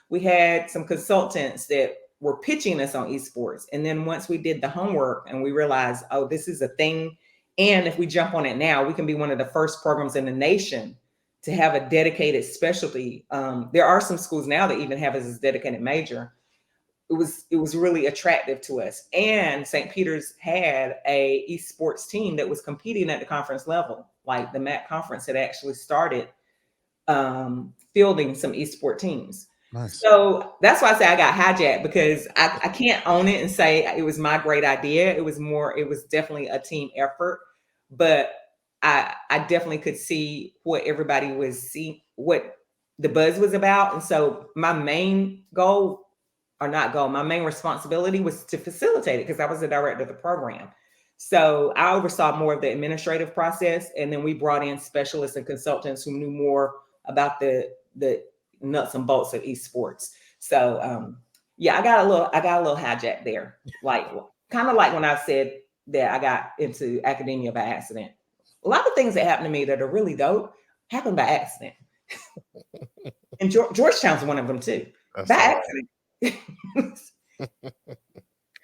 we had some consultants that were pitching us on esports. And then once we did the homework and we realized, oh, this is a thing. And if we jump on it now, we can be one of the first programs in the nation to have a dedicated specialty. There are some schools now that even have it as a dedicated major. It was really attractive to us. And St. Peter's had a esports team that was competing at the conference level. Like, the MAC conference had actually started fielding some esport teams. Nice. So that's why I say I got hijacked, because I can't own it and say it was my great idea. It was definitely a team effort, but I definitely could see what everybody was seeing, what the buzz was about. And so my main my main responsibility was to facilitate it, because I was the director of the program. So I oversaw more of the administrative process. And then we brought in specialists and consultants who knew more about the nuts and bolts of esports. So yeah, I got a little hijacked there. Like, kind of like when I said that I got into academia by accident. A lot of things that happen to me that are really dope happened by accident. And Georgetown's one of them too. That's by accident.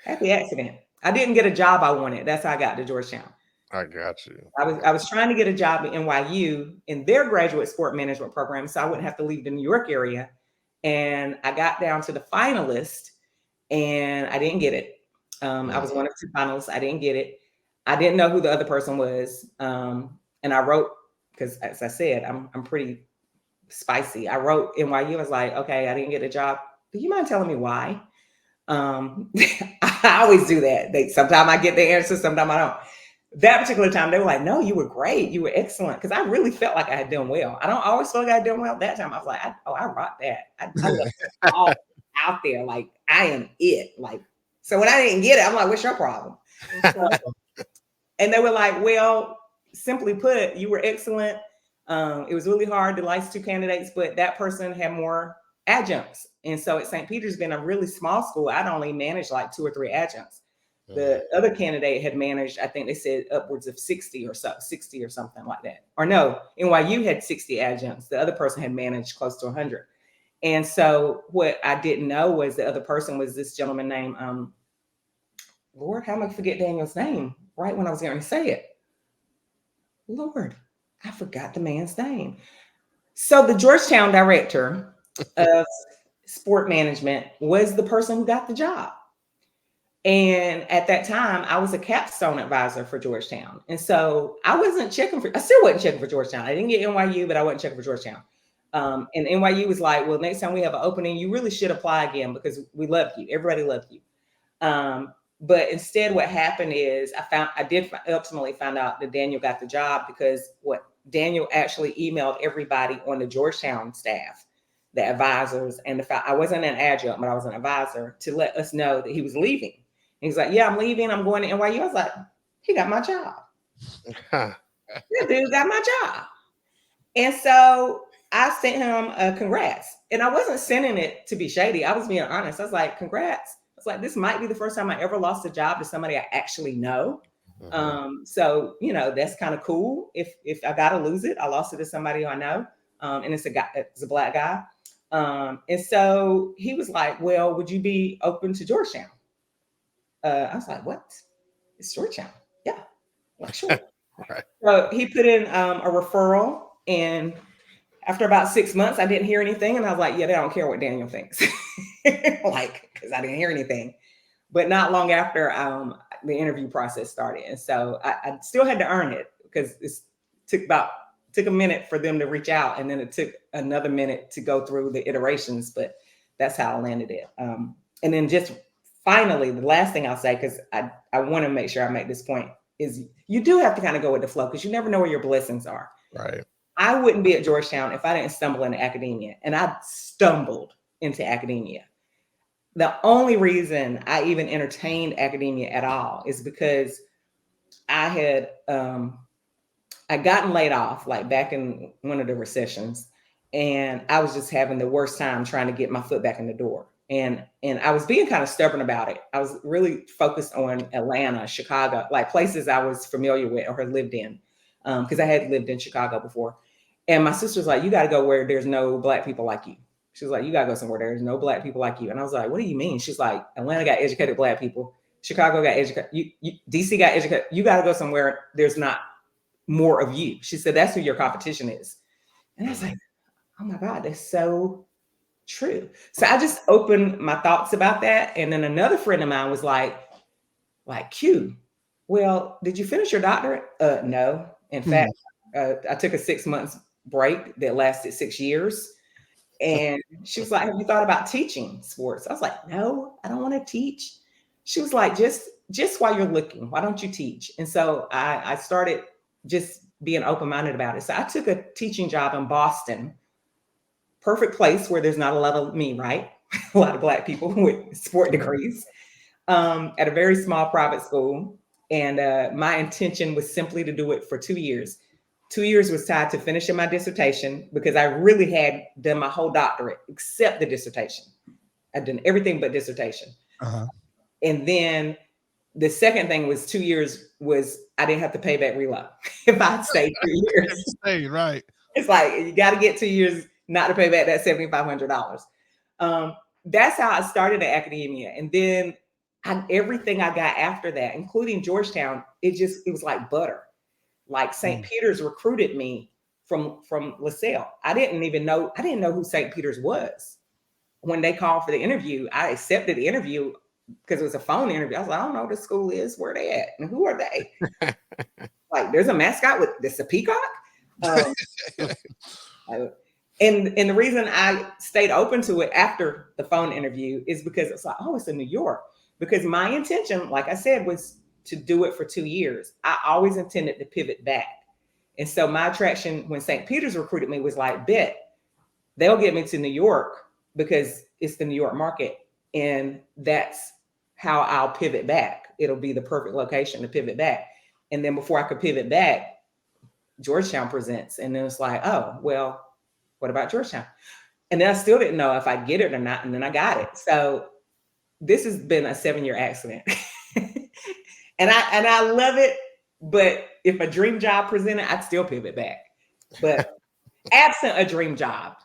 Happy accident. I didn't get a job I wanted. That's how I got to Georgetown. I got you. I was trying to get a job at NYU in their graduate sport management program, so I wouldn't have to leave the New York area. And I got down to the finalist, and I didn't get it. I was one of 2 finalists. I didn't get it. I didn't know who the other person was, and I wrote, because as I said, I'm pretty spicy. I wrote NYU. I was like, okay, I didn't get a job. Do you mind telling me why? I always do that. Sometimes I get the answer, sometimes I don't. That particular time, they were like, no, you were great. You were excellent. Because I really felt like I had done well. I don't always feel like I had done well. That time, I was like, I rocked that. I was all out there. Like, I am it. Like, so when I didn't get it, I'm like, what's your problem? So, and they were like, well, simply put, you were excellent. It was really hard to license 2 candidates, but that person had more adjuncts. And so at St. Peter's, being a really small school, I'd only managed like 2 or 3 adjuncts. The other candidate had managed, I think they said upwards of 60 or something like that. Or no, NYU had 60 adjuncts. The other person had managed close to 100. And so what I didn't know was the other person was this gentleman named, Lord, how am I going to forget Daniel's name right when I was going to say it? Lord, I forgot the man's name. So the Georgetown director of sport management was the person who got the job. And at that time, I was a capstone advisor for Georgetown. And so I wasn't checking I still wasn't checking for Georgetown. I didn't get NYU, but I wasn't checking for Georgetown. And NYU was like, well, next time we have an opening, you really should apply again because we loved you. Everybody loved you. But instead, what happened is I did ultimately find out that Daniel got the job because what Daniel actually emailed everybody on the Georgetown staff, the advisors, and I wasn't an adjunct, but I was an advisor, to let us know that he was leaving. And he's like, yeah, I'm leaving. I'm going to NYU. I was like, he got my job. That dude got my job. And so I sent him a congrats. And I wasn't sending it to be shady. I was being honest. I was like, congrats. I was like, this might be the first time I ever lost a job to somebody I actually know. So, you know, that's kind of cool. If I got to lose it, I lost it to somebody I know. And it's a black guy. And so he was like, well, would you be open to Georgetown? I was like, what? It's Georgetown. Yeah. Like, sure. Right. So he put in a referral, and after about 6 months, I didn't hear anything. And I was like, yeah, they don't care what Daniel thinks. Like, because I didn't hear anything. But not long after the interview process started. And so I still had to earn it because it took a minute for them to reach out. And then it took another minute to go through the iterations. But that's how I landed it. And then just finally, the last thing I'll say, because I want to make sure I make this point, is you do have to kind of go with the flow because you never know where your blessings are. Right. I wouldn't be at Georgetown if I didn't stumble into academia. And I stumbled into academia. The only reason I even entertained academia at all is because I had I'd gotten laid off like back in one of the recessions, and I was just having the worst time trying to get my foot back in the door. And I was being kind of stubborn about it. I was really focused on Atlanta, Chicago, like places I was familiar with or had lived in, because I had lived in Chicago before. And my sister's like, you got to go where there's no Black people like you. She was like, you got to go somewhere there's no Black people like you. And I was like, what do you mean? She's like, Atlanta got educated Black people. Chicago got educated. DC got educated. You got to go somewhere there's not more of you. She said, that's who your competition is. And I was like, oh my God, that's so true. So I just opened my thoughts about that. And then another friend of mine was like Q, well, did you finish your doctorate? No. In fact, I took a 6 months break that lasted 6 years. And she was like, have you thought about teaching sports? I was like, no, I don't want to teach. She was like, just while you're looking, why don't you teach? And so I started just being open-minded about it. So I took a teaching job in Boston, perfect place where there's not a lot of me, right? A lot of Black people with sport degrees, at a very small private school. And my intention was simply to do it for 2 years. 2 years was tied to finishing my dissertation because I really had done my whole doctorate except the dissertation. I'd done everything but dissertation. And then the second thing was 2 years was I didn't have to pay back reload if I'd stayed 3 years. Right. It's like, you got to get 2 years not to pay back that $7,500. That's how I started in academia. And then everything I got after that, including Georgetown, it was like butter. Like St. Peter's recruited me from LaSalle. I didn't know who St. Peter's was. When they called for the interview, I accepted the interview because it was a phone interview. I was like, I don't know what the school is, where they at, and who are they? Like, there's a mascot with this a peacock. And the reason I stayed open to it after the phone interview is because it's like, oh, it's in New York. Because my intention, like I said, was to do it for 2 years. I always intended to pivot back. And so my attraction when St. Peter's recruited me was like, bet they'll get me to New York because it's the New York market. And that's how I'll pivot back. It'll be the perfect location to pivot back. And then before I could pivot back, Georgetown presents. And then it's like, oh, well, what about Georgetown? And then I still didn't know if I'd get it or not. And then I got it. So this has been a 7-year accident. and I love it. But if a dream job presented, I'd still pivot back. But absent a dream job,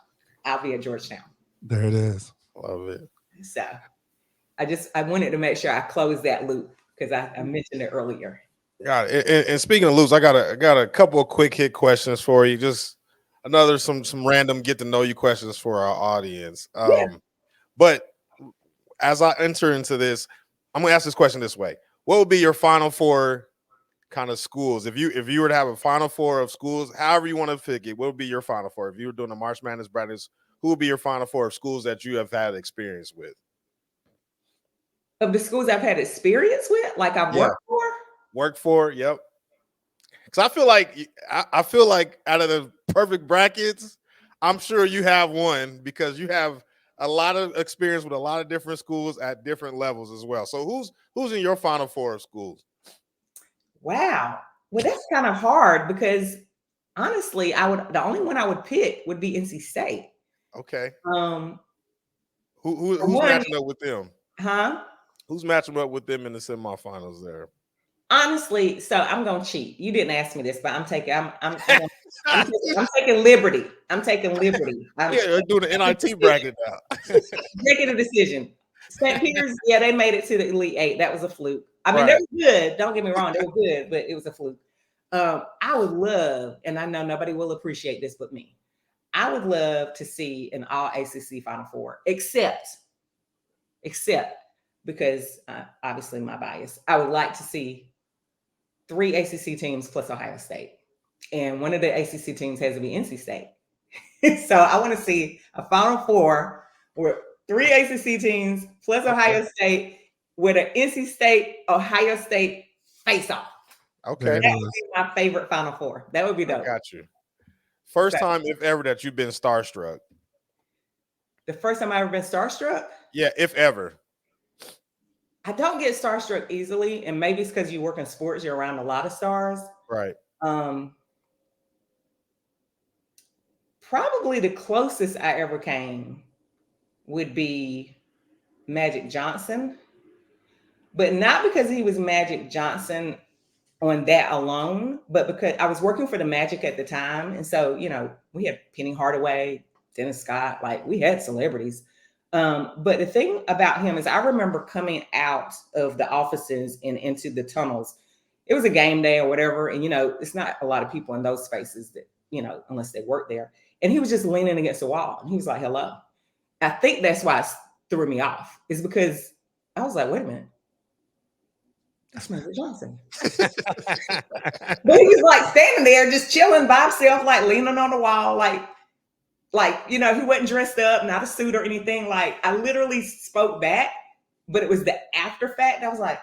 I'll be at Georgetown. There it is. Love it. So I wanted to make sure I closed that loop because I mentioned it earlier. Got it. And speaking of loops, I got a couple of quick hit questions for you. Just another some random get to know you questions for our audience. But as I enter into this, I'm gonna ask this question this way: what would be your Final Four kind of schools? If you were to have a Final Four of schools, however you want to pick it, what would be your Final Four? If you were doing a March Madness brackets, who would be your Final Four of schools that you have had experience with? Of the schools I've had experience with, like I've worked for? Worked for, yep. Because I feel like out of the perfect brackets, I'm sure you have one because you have a lot of experience with a lot of different schools at different levels as well. So who's in your Final Four of schools? Wow. Well, that's kind of hard because honestly, the only one I would pick would be NC State. Okay. Who's matching up with them? Huh? Who's matching up with them in the semifinals there? Honestly, so I'm gonna cheat. You didn't ask me this, but I'm taking liberty. I'm taking liberty. You're doing the NIT bracket now. Making a decision. St. Peter's, yeah, they made it to the Elite Eight. That was a fluke. I mean, they were good. Don't get me wrong, they were good, but it was a fluke. I would love, and I know nobody will appreciate this but me. I would love to see an all ACC Final Four, except because obviously my bias. I would like to see 3 ACC teams plus Ohio State. And one of the ACC teams has to be NC State. So I want to see a Final Four where 3 ACC teams plus Ohio State with an NC State, Ohio State face-off. Okay. That would be my favorite Final Four. That would be dope. I got you. First time, if ever, that you've been starstruck. The first time I've ever been starstruck? Yeah, if ever. I don't get starstruck easily, and maybe it's because you work in sports, you're around a lot of stars. Right. Probably the closest I ever came would be Magic Johnson, but not because he was Magic Johnson on that alone, but because I was working for the Magic at the time. And so, we had Penny Hardaway, Dennis Scott, like we had celebrities. But the thing about him is I remember coming out of the offices and into the tunnels. It was a game day or whatever. And, it's not a lot of people in those spaces that, unless they work there. And he was just leaning against the wall. And he was like, hello. I think that's why it threw me off, is because I was like, wait a minute. That's Magic Johnson. But he was like standing there just chilling by himself, like leaning on the wall, like, he wasn't dressed up, not a suit or anything. Like, I literally spoke back, but it was the after fact. I was like,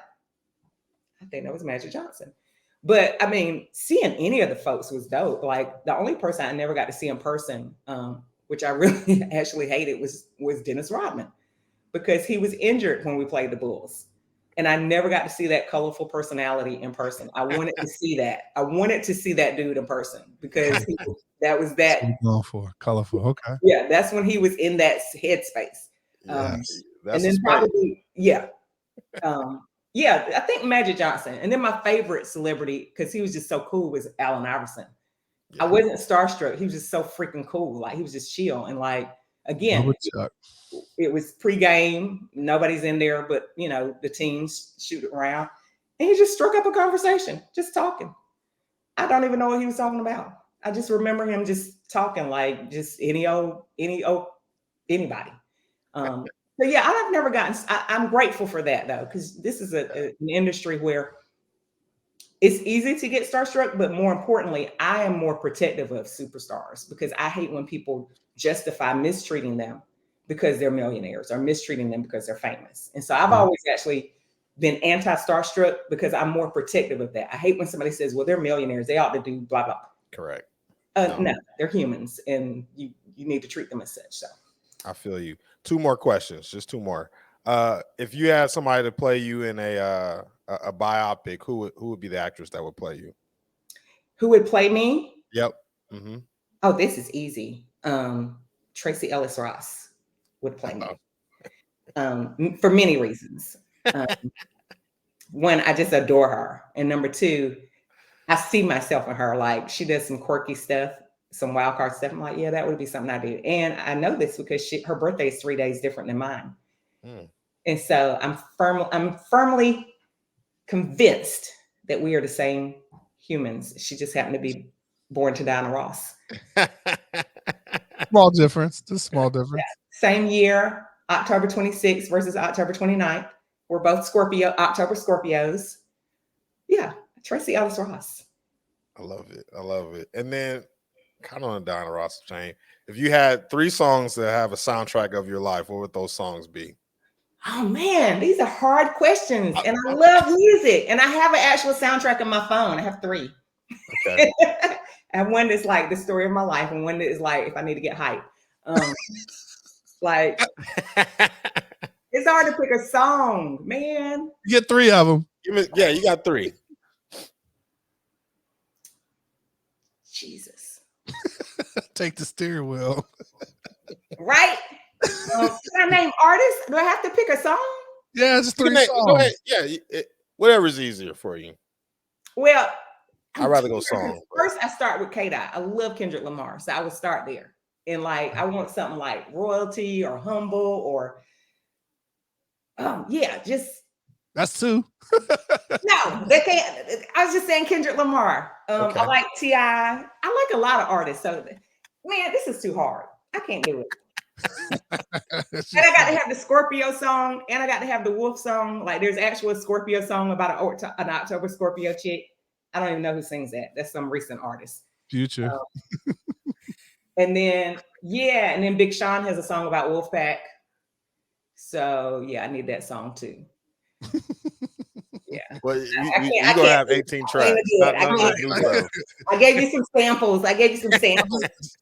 I think that was Magic Johnson. But I mean, seeing any of the folks was dope. Like, the only person I never got to see in person, which I really actually hated, was Dennis Rodman, because he was injured when we played the Bulls. And I never got to see that colorful personality in person. I wanted to see that. I wanted to see that dude in person because that was that. Colorful. Okay. Yeah, that's when he was in that headspace. Yes, and then probably, I think Magic Johnson. And then my favorite celebrity, because he was just so cool, was Allen Iverson. Yeah. I wasn't starstruck. He was just so freaking cool. Like, he was just chill. And like, Again, Bubba Chuck. it was pregame. Nobody's in there, but the teams shoot around, and he just struck up a conversation, just talking. I don't even know what he was talking about. I just remember him just talking like just anybody. So yeah, I've never gotten. I'm grateful for that though, because this is an industry where it's easy to get starstruck, but more importantly, I am more protective of superstars because I hate when people justify mistreating them because they're millionaires or mistreating them because they're famous. And so I've always actually been anti-starstruck because I'm more protective of that. I hate when somebody says, well, they're millionaires, they ought to do blah, blah. Correct. No, they're humans and you need to treat them as such. So I feel you. 2 more questions, just 2 more. If you had somebody to play you in a biopic, who would be the actress that would play you? Who would play me? Yep. Mm-hmm. Oh, this is easy. Tracy Ellis Ross would play me for many reasons. One, I just adore her. And number 2, I see myself in her. Like she does some quirky stuff, some wild card stuff. I'm like, yeah, that would be something I do. And I know this because her birthday is 3 days different than mine. And so I'm firmly convinced that we are the same humans. She just happened to be born to Diana Ross. Small difference. Just small difference. Yeah. Same year, October 26th versus October 29th. We're both October Scorpios. Yeah, Tracy Ellis Ross. I love it. I love it. And then kind of on Diana Ross chain, if you had 3 songs that have a soundtrack of your life, what would those songs be? Oh man, these are hard questions. And I love music. And I have an actual soundtrack on my phone. I have 3. Okay. And one that's like the story of my life, and one that is like if I need to get hype. Like it's hard to pick a song, man. You get 3 of them. Yeah, you got 3. Jesus. Take the steering wheel. Right? Can I name artists? Do I have to pick a song? Yeah, just 3 songs. Go ahead. Yeah, whatever's easier for you. Well, I'd rather go song. First, I start with Quita. I love Kendrick Lamar, so I would start there. And like, I want something like Royalty or Humble or, yeah, just. That's 2. No, they can't. I was just saying Kendrick Lamar. Okay. I like T.I. I like a lot of artists. So, man, this is too hard. I can't do it. And I got to have the Scorpio song, and I got to have the Wolf song. Like, there's actually a Scorpio song about an October Scorpio chick. I don't even know who sings that. That's some recent artist. Future. And then Big Sean has a song about Wolfpack. So yeah, I need that song too. Yeah. Well, you're gonna have 18 tracks. I gave you some samples.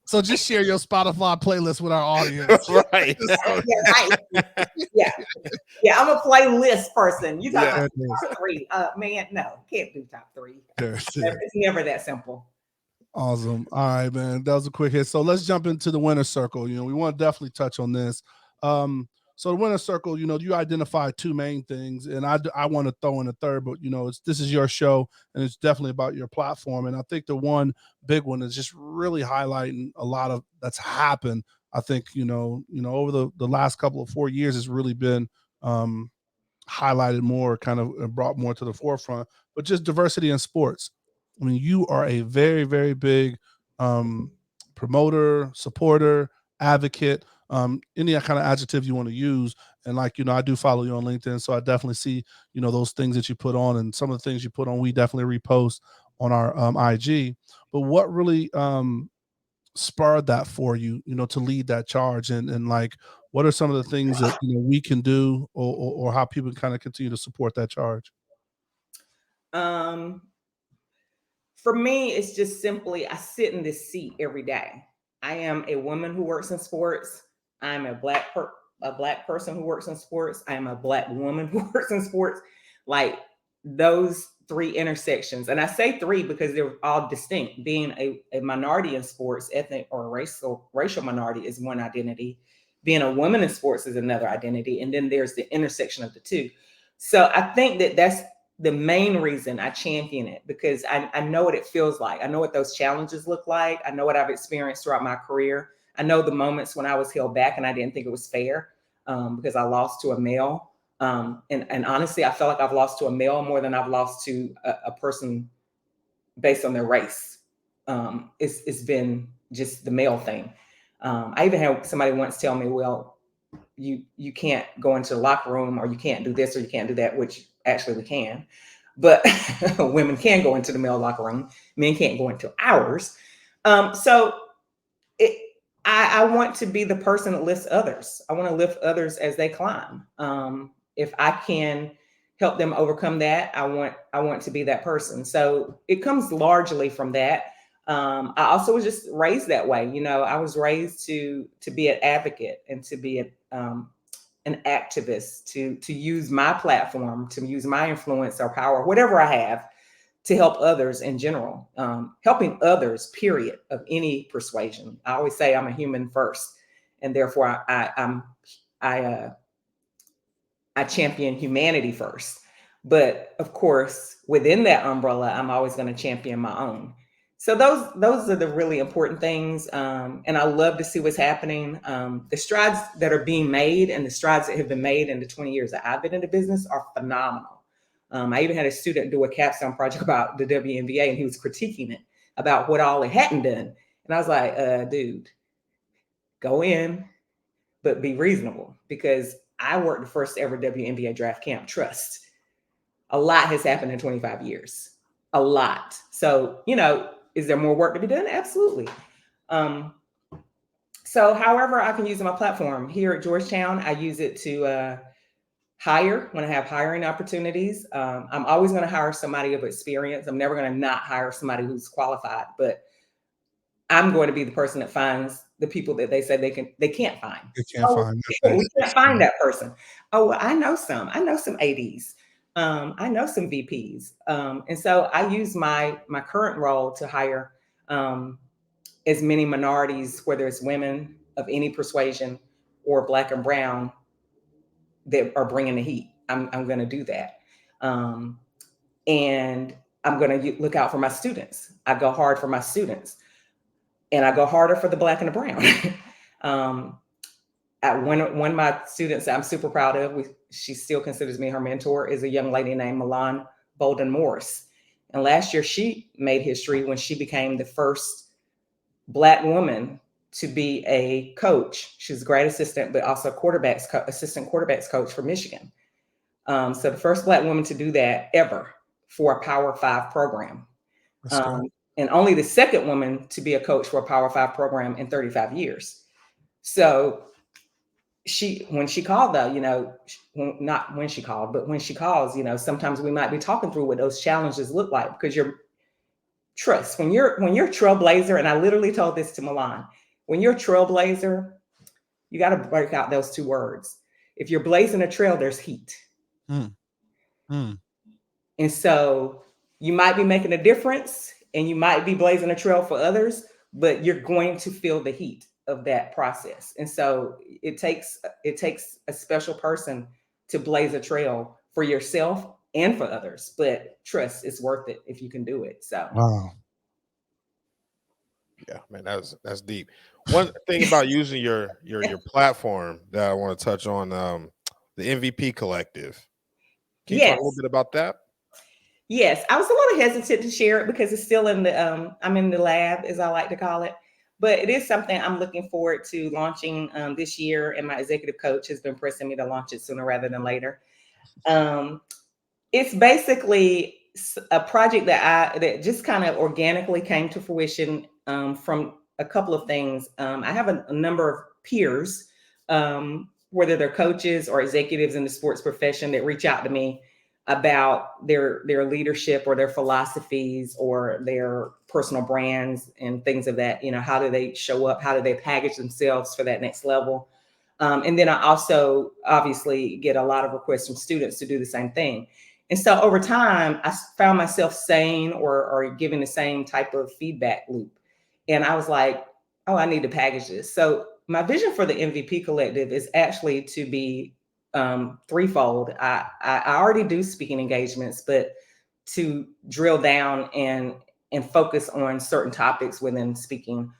So just share your Spotify playlist with our audience. Right. Yeah. I'm a playlist person. You talk about top 3. Man, no, can't do top 3. It's never that simple. Awesome. All right, man. That was a quick hit. So let's jump into the winner's circle. We want to definitely touch on this. So the winner's circle, you identify 2 main things, and I want to throw in a third, but this is your show, and it's definitely about your platform. And I think the one big one is just really highlighting a lot of that's happened. I think over the last couple of 4 years has really been highlighted more, kind of brought more to the forefront. But just diversity in sports. I mean, you are a very, very big promoter, supporter, advocate. Any kind of adjective you want to use. And I do follow you on LinkedIn. So I definitely see, those things that you put on, and some of the things you put on, we definitely repost on our IG. But what really spurred that for you, to lead that charge? And what are some of the things that, we can do or how people kind of continue to support that charge? For me, it's just simply, I sit in this seat every day. I am a woman who works in sports. I'm a black person who works in sports. I am a black woman who works in sports. Like those 3 intersections. And I say 3 because they're all distinct. Being a minority in sports, ethnic or racial minority is one identity. Being a woman in sports is another identity. And then there's the intersection of the 2. So I think that that's the main reason I champion it, because I know what it feels like. I know what those challenges look like. I know what I've experienced throughout my career. I know the moments when I was held back and I didn't think it was fair because I lost to a male. And honestly, I feel like I've lost to a male more than I've lost to a person based on their race. It's been just the male thing. I even had somebody once tell me, well, you can't go into the locker room, or you can't do this, or you can't do that, which actually we can. But women can go into the male locker room. Men can't go into ours. So I want to be the person that lifts others. I want to lift others as they climb. If I can help them overcome that, I want to be that person. So it comes largely from that. I also was just raised that way. You know, I was raised to be an advocate and to be an activist, to use my platform, to use my influence or power, whatever I have, to help others in general. Helping others, period, of any persuasion. I always say I'm a human first, and therefore I champion humanity first. But of course, within that umbrella, I'm always going to champion my own. So those are the really important things. And I love to see what's happening. The strides that are being made and the strides that have been made in the 20 years that I've been in the business are phenomenal. I even had a student do a capstone project about the WNBA, and he was critiquing it about what all it hadn't done. And I was like, dude, go in, but be reasonable, because I worked the first ever WNBA draft camp. Trust. A lot has happened in 25 years. A lot. So, you know, is there more work to be done? Absolutely. So however I can use my platform here at Georgetown, I use it to hire when I have hiring opportunities. I'm always going to hire somebody of experience. I'm never going to not hire somebody who's qualified, but I'm going to be the person that finds the people that they say they can't find. You can't find We can't find that person. Oh, well, I know some ADs. I know some VPs. And so I use my current role to hire as many minorities, whether it's women of any persuasion or Black and brown, that are bringing the heat. I'm going to do that. And I'm going to look out for my students. I go hard for my students, and I go harder for the Black and the brown. One of my students that I'm super proud of, she still considers me her mentor, is a young lady named Milan Bolden Morris. And last year she made history when she became the first Black woman to be a coach. She's a grad assistant, but also assistant quarterbacks coach for Michigan. So the first Black woman to do that ever for a Power 5 program. And only the second woman to be a coach for a Power 5 program in 35 years. So when she called though, you know, not when she called, but when she calls, you know, sometimes we might be talking through what those challenges look like, because when you're trailblazer, and I literally told this to Milan, when you're trailblazer, you got to break out those two words. If you're blazing a trail, there's heat. And so you might be making a difference and you might be blazing a trail for others, but you're going to feel the heat of that process. And so it takes a special person to blaze a trail for yourself and for others, but trust, it's worth it if you can do it. So wow. Yeah, man, that's deep. One thing about using your platform that I want to touch on, the MVP Collective. Can you talk a little bit about that? Yes, I was a little hesitant to share it because it's still in the I'm in the lab, as I like to call it. But it is something I'm looking forward to launching this year, and my executive coach has been pressing me to launch it sooner rather than later. It's basically a project that just kind of organically came to fruition from a couple of things. I have a number of peers, whether they're coaches or executives in the sports profession, that reach out to me about their leadership or their philosophies or their personal brands and things of that. You know, how do they show up? How do they package themselves for that next level? And then I also obviously get a lot of requests from students to do the same thing. And so over time, I found myself saying or giving the same type of feedback loop. And I was like, oh, I need to package this. So my vision for the MVP Collective is actually to be threefold. I already do speaking engagements, but to drill down and focus on certain topics within speaking.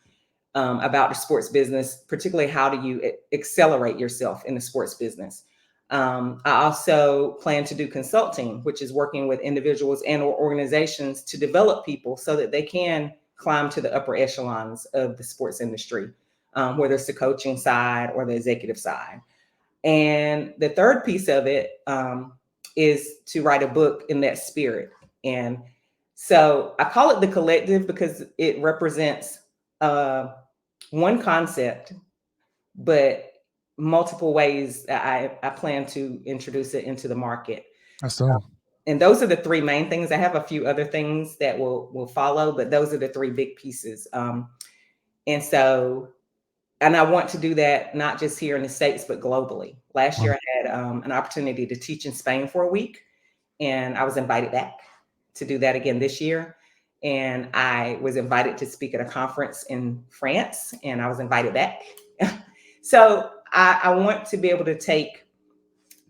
about the sports business, particularly how do you accelerate yourself in the sports business. I also plan to do consulting, which is working with individuals and or organizations to develop people so that they can climb to the upper echelons of the sports industry, whether it's the coaching side or the executive side. And the third piece of it is to write a book in that spirit. And so I call it the collective because it represents one concept, but multiple ways that I plan to introduce it into the market. So, and those are the three main things. I have a few other things that will follow, but those are the three big pieces. And I want to do that not just here in the States, but globally. Last year, I had an opportunity to teach in Spain for a week, and I was invited back to do that again this year. And I was invited to speak at a conference in France, and I was invited back. So I want to be able to take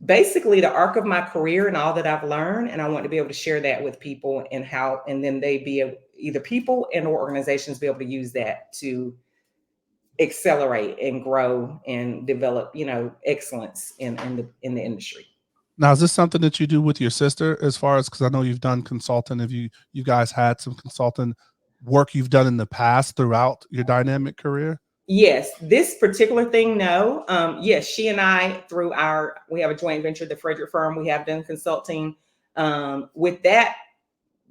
basically the arc of my career and all that I've learned, and I want to be able to share that with people and then they be able, either people and or organizations be able to use that to accelerate and grow and develop, excellence in the industry. now, is this something that you do with your sister as far as, because I know you've done consulting, have you guys had some consulting work you've done in the past throughout your dynamic career? Yes, this particular thing, no. Yes, she and I, we have a joint venture, the Frederick firm, we have done consulting with that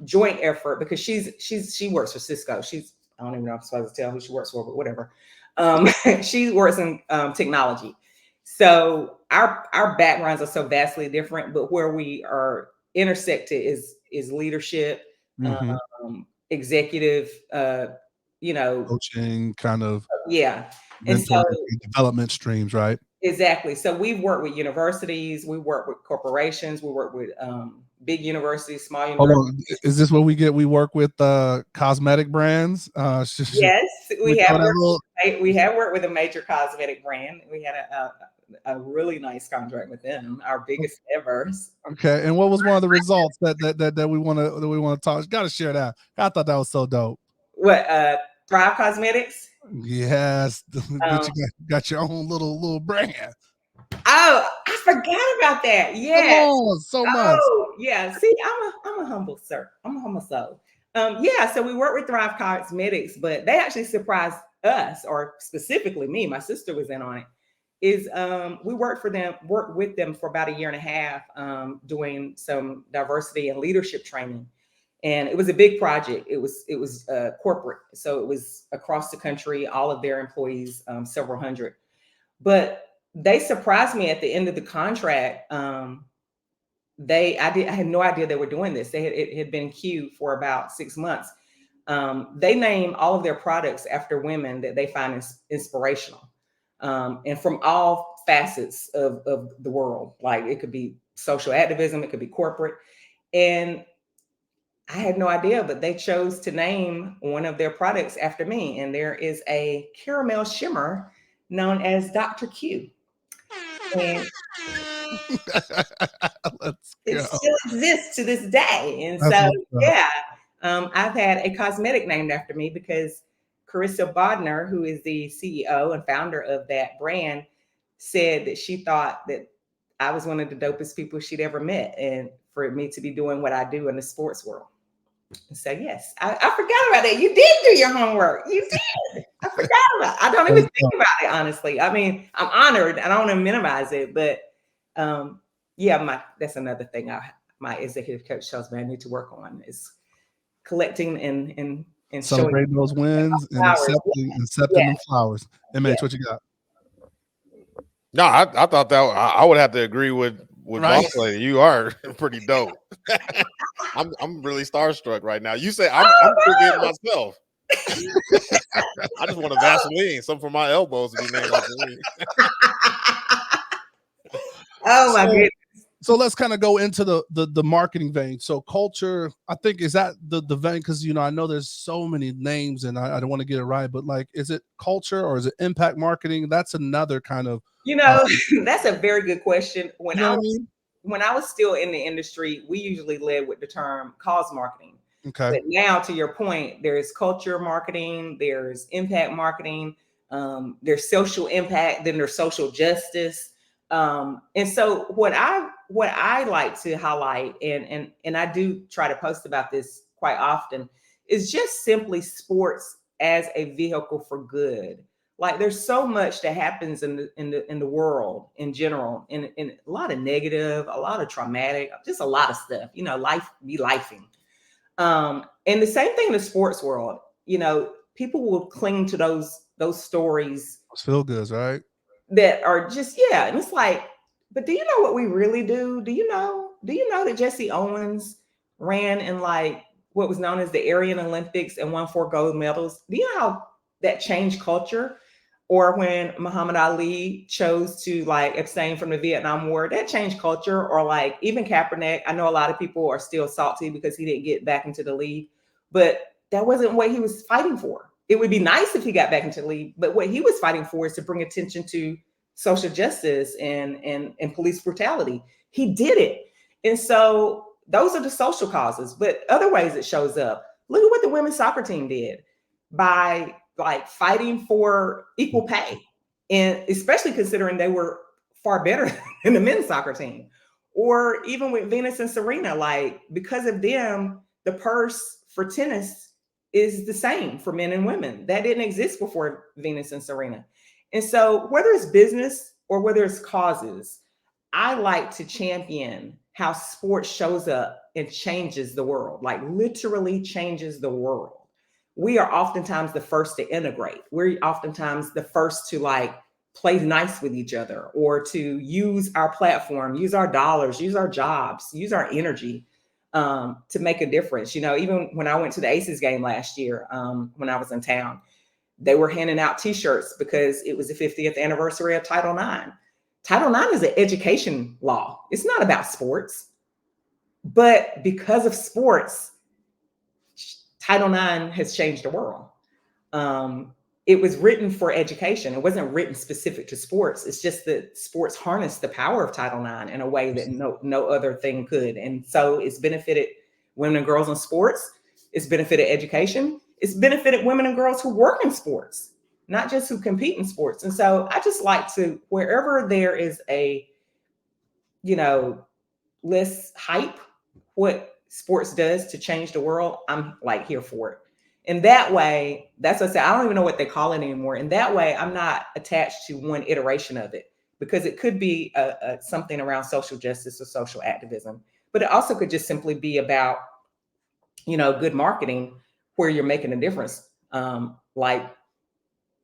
joint effort because she works for Cisco. I don't even know if I'm supposed to tell who she works for, but whatever. She works in technology. So our backgrounds are so vastly different, but where we are intersected is leadership, executive, coaching kind of, yeah. And so development streams, right? Exactly. So we've worked with universities, we work with corporations, we work with big universities, small universities. Is this what we work with cosmetic brands? Yes, we have worked with a major cosmetic brand. We had a really nice contract with them, our biggest ever. Okay, and what was one of the results that we want to talk? Got to share that. I thought that was so dope. What Thrive Cosmetics? Yes, but you got your own little brand. Oh, I forgot about that. Yeah, so much. Oh, yeah. See, I'm a humble sir. I'm a humble soul. Yeah. So we work with Thrive Cosmetics, but they actually surprised us, or specifically me. My sister was in on it. We worked with them for about a year and a half, doing some diversity and leadership training. And it was a big project. It was corporate. So it was across the country, all of their employees, several hundred. But they surprised me at the end of the contract. I had no idea they were doing this. It had been queued for about 6 months. They name all of their products after women that they find inspirational, and from all facets of the world. Like it could be social activism, it could be corporate. And I had no idea, but they chose to name one of their products after me. And there is a caramel shimmer known as Dr. Q. And it still exists to this day. And so, yeah, I've had a cosmetic named after me because Carissa Bodner, who is the CEO and founder of that brand, said that she thought that I was one of the dopest people she'd ever met, and for me to be doing what I do in the sports world. So yes, I forgot about that. You did do your homework. You did. I forgot about it. I don't even think about it, honestly. I mean, I'm honored. I don't want to minimize it, but that's another thing my executive coach tells me I need to work on is collecting and celebrating those wins and accepting them flowers. MH, what you got? No, I thought that I would have to agree with right? Boss Lady. You are pretty dope. I'm really starstruck right now. You say I'm forgetting myself. I just want a Vaseline, something for my elbows to be named like me. Oh my goodness. So let's kind of go into the marketing vein. So culture, I think, is that the vein? Because I know there's so many names, and I don't want to get it right. But like, is it culture or is it impact marketing? That's another kind of. That's a very good question. When I was still in the industry, we usually led with the term cause marketing. Okay. But now, to your point, there's culture marketing, there's impact marketing, there's social impact, then there's social justice. And so what I like to highlight, and I do try to post about this quite often, is just simply sports as a vehicle for good. Like there's so much that happens in the world in general, and a lot of negative, a lot of traumatic, just a lot of stuff. Life be lifing. And the same thing in the sports world. People will cling to those stories Those feel goods, right? that are just, yeah. And it's like, but do you know what we really do? Do you know that Jesse Owens ran in like what was known as the Aryan Olympics and won 4 gold medals? Do you know how that changed culture? Or when Muhammad Ali chose to like abstain from the Vietnam War, that changed culture. Or like even Kaepernick, I know a lot of people are still salty because he didn't get back into the league, but that wasn't what he was fighting for. It would be nice if he got back into the league, but what he was fighting for is to bring attention to social justice and police brutality. He did it. And so those are the social causes, but other ways it shows up. Look at what the women's soccer team did by like fighting for equal pay, and especially considering they were far better than the men's soccer team. Or even with Venus and Serena, like because of them, the purse for tennis is the same for men and women. That didn't exist before Venus and Serena. And so whether it's business or whether it's causes, I like to champion how sports shows up and changes the world, like literally changes the world. We are oftentimes the first to integrate. We're oftentimes the first to like play nice with each other, or to use our platform, use our dollars, use our jobs, use our energy to make a difference. Even when I went to the Aces game last year, when I was in town, they were handing out T-shirts because it was the 50th anniversary of Title IX. Title IX is an education law. It's not about sports, but because of sports, Title IX has changed the world. It was written for education. It wasn't written specific to sports. It's just that sports harness the power of Title IX in a way that no other thing could. And so it's benefited women and girls in sports. It's benefited education. It's benefited women and girls who work in sports, not just who compete in sports. And so I just like to, wherever there is a, let's hype what sports does to change the world, I'm like here for it. In that way, that's what I say. I don't even know what they call it anymore. In that way, I'm not attached to one iteration of it, because it could be something around social justice or social activism, but it also could just simply be about, good marketing where you're making a difference. Like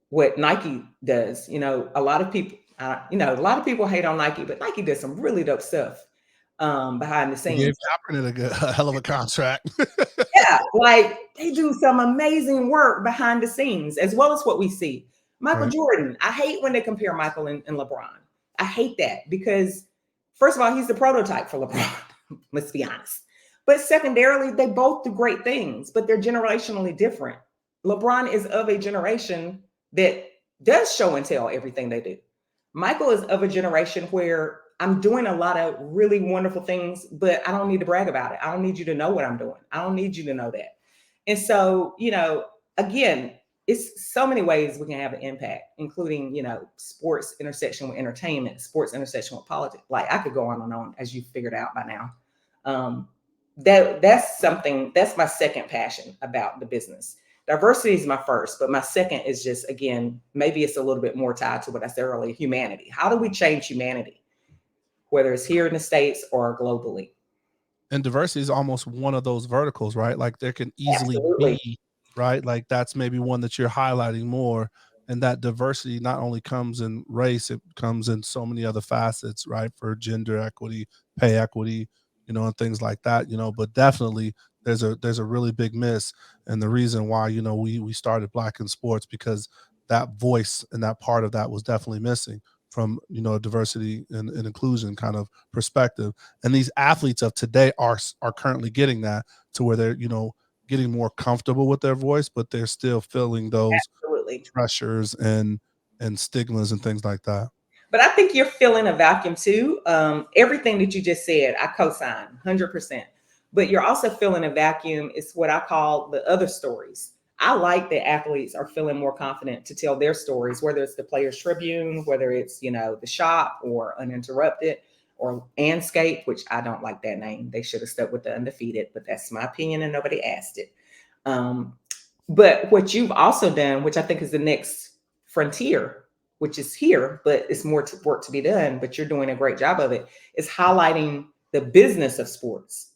what Nike does. A lot of people, hate on Nike, but Nike does some really dope stuff behind the He gave scenes. Kaepernick a hell of a contract. Yeah, like they do some amazing work behind the scenes, as well as what we see. Michael Right. Jordan, I hate when they compare Michael and LeBron. I hate that because, first of all, he's the prototype for LeBron. Let's be honest. But secondarily, they both do great things, but they're generationally different. LeBron is of a generation that does show and tell everything they do. Michael is of a generation where I'm doing a lot of really wonderful things, but I don't need to brag about it. I don't need you to know what I'm doing. I don't need you to know that. And so, again, it's so many ways we can have an impact, including, sports intersection with entertainment, sports intersection with politics. Like I could go on and on, as you figured out by now. That's my second passion about the business. Diversity is my first, but my second is just, again, maybe it's a little bit more tied to what I said earlier, humanity. How do we change humanity, whether it's here in the States or globally? And diversity is almost one of those verticals, right? Like there can easily Absolutely. be, right? Like that's maybe one that you're highlighting more. And that diversity not only comes in race, it comes in so many other facets, right? For gender equity, pay equity, and things like that, but definitely there's a really big miss. And the reason why, we started Black in Sports, because that voice and that part of that was definitely missing from, diversity and inclusion kind of perspective. And these athletes of today are currently getting that, to where they're, getting more comfortable with their voice, but they're still feeling those Absolutely. pressures and stigmas and things like that. But I think you're feeling a vacuum too. Everything that you just said, I co-sign 100%. but you're also filling a vacuum. It's what I call the other stories. I like that athletes are feeling more confident to tell their stories, whether it's the Players Tribune, whether it's, the Shop or Uninterrupted or Anscape, which I don't like that name. They should have stuck with the Undefeated, but that's my opinion and nobody asked it. But what you've also done, which I think is the next frontier, which is here, but it's more work to be done, but you're doing a great job of it, is highlighting the business of sports.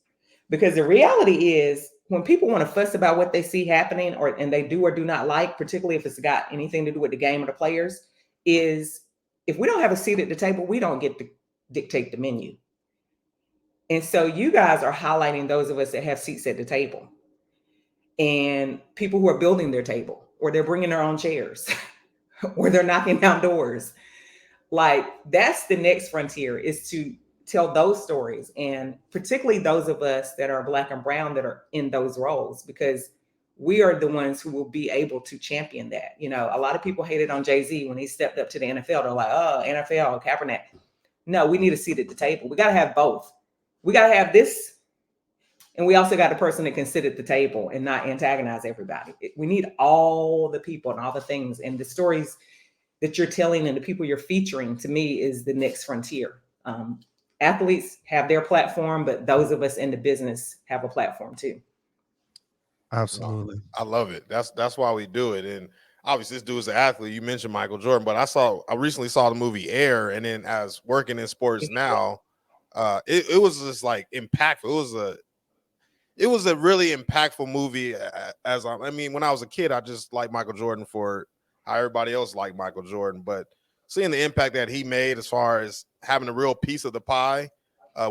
Because the reality is, when people want to fuss about what they see happening and they do or do not like, particularly if it's got anything to do with the game or the players, is if we don't have a seat at the table, we don't get to dictate the menu. And so you guys are highlighting those of us that have seats at the table and people who are building their table, or they're bringing their own chairs or they're knocking down doors. Like, that's the next frontier, is to tell those stories, and particularly those of us that are Black and brown that are in those roles, because we are the ones who will be able to champion that. A lot of people hated on Jay-Z when he stepped up to the NFL. They're like, oh, NFL, Kaepernick. No, we need a seat at the table. We got to have both. We got to have this, and we also got a person that can sit at the table and not antagonize everybody. We need all the people and all the things, and the stories that you're telling and the people you're featuring, to me, is the next frontier. Athletes have their platform, but those of us in the business have a platform too. Absolutely. I love it. That's why we do it. And obviously this dude is an athlete. You mentioned Michael Jordan, but I recently saw the movie Air, and then as working in sports now, it was just like impactful. It was a really impactful movie. When I was a kid, I just liked Michael Jordan for how everybody else liked Michael Jordan, but seeing the impact that he made as far as having a real piece of the pie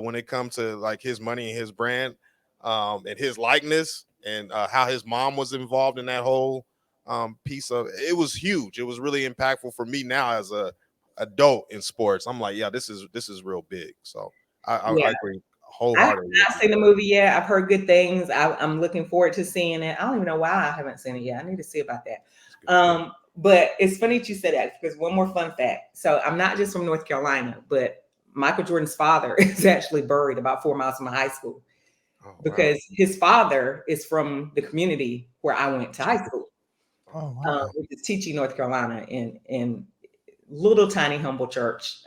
when it comes to like his money and his brand and his likeness, and how his mom was involved in that whole piece of it, was huge. It was really impactful for me now as a adult in sports. I'm like, yeah, this is real big. So I agree wholeheartedly. I've not seen the movie yet. I've heard good things. I'm looking forward to seeing it. I don't even know why I haven't seen it yet. I need to see about that. But it's funny that you said that, because one more fun fact. So I'm not just from North Carolina, but Michael Jordan's father is actually buried about 4 miles from my high school, because his father is from the community where I went to high school, which is Teaching, North Carolina, in little tiny humble church.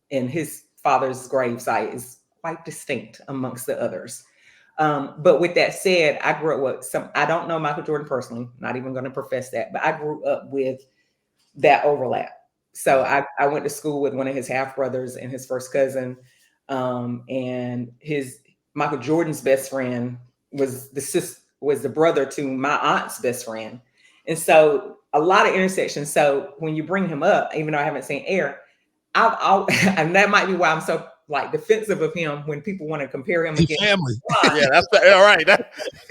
And his father's gravesite is quite distinct amongst the others. But with that said, I grew up with I don't know Michael Jordan personally, not even going to profess that, but I grew up with that overlap. So I went to school with one of his half brothers and his first cousin. And Michael Jordan's best friend was the brother to my aunt's best friend. And so a lot of intersections. So when you bring him up, even though I haven't seen Air, and that might be why I'm so defensive of him when people want to compare him against family. Yeah, that's all right.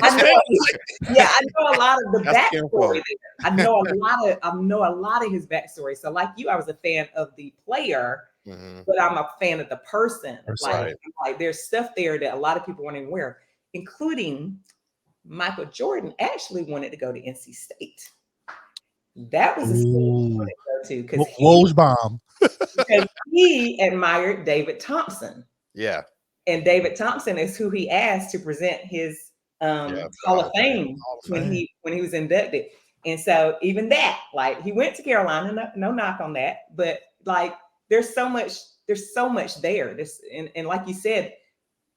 I know a lot of the backstory there. I know a lot of his backstory. So like you, I was a fan of the player, but I'm a fan of the person. Like there's stuff there that a lot of people weren't even aware, including Michael Jordan actually wanted to go to NC State. That was a school he wanted to go to because he admired David Thompson. Yeah. And David Thompson is who he asked to present his Hall of Fame when he was inducted. And so even that, like, he went to Carolina, no knock on that, but like there's so much there. And like you said,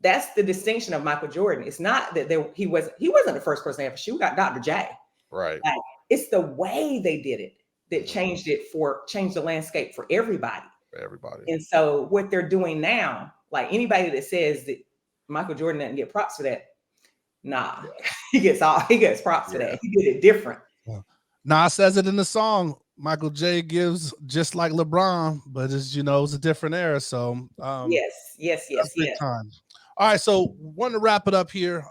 that's the distinction of Michael Jordan. It's not that he wasn't the first person to have a shoe. We got Dr. J. Right. Like, it's the way they did it that changed the landscape for everybody. And so what they're doing now, like anybody that says that Michael Jordan doesn't get props for that, nah, he gets props for that. He did it different. Nas says it in the song. Michael J gives just like LeBron, but it's a different era. So yes. Time. All right, so want to wrap it up here.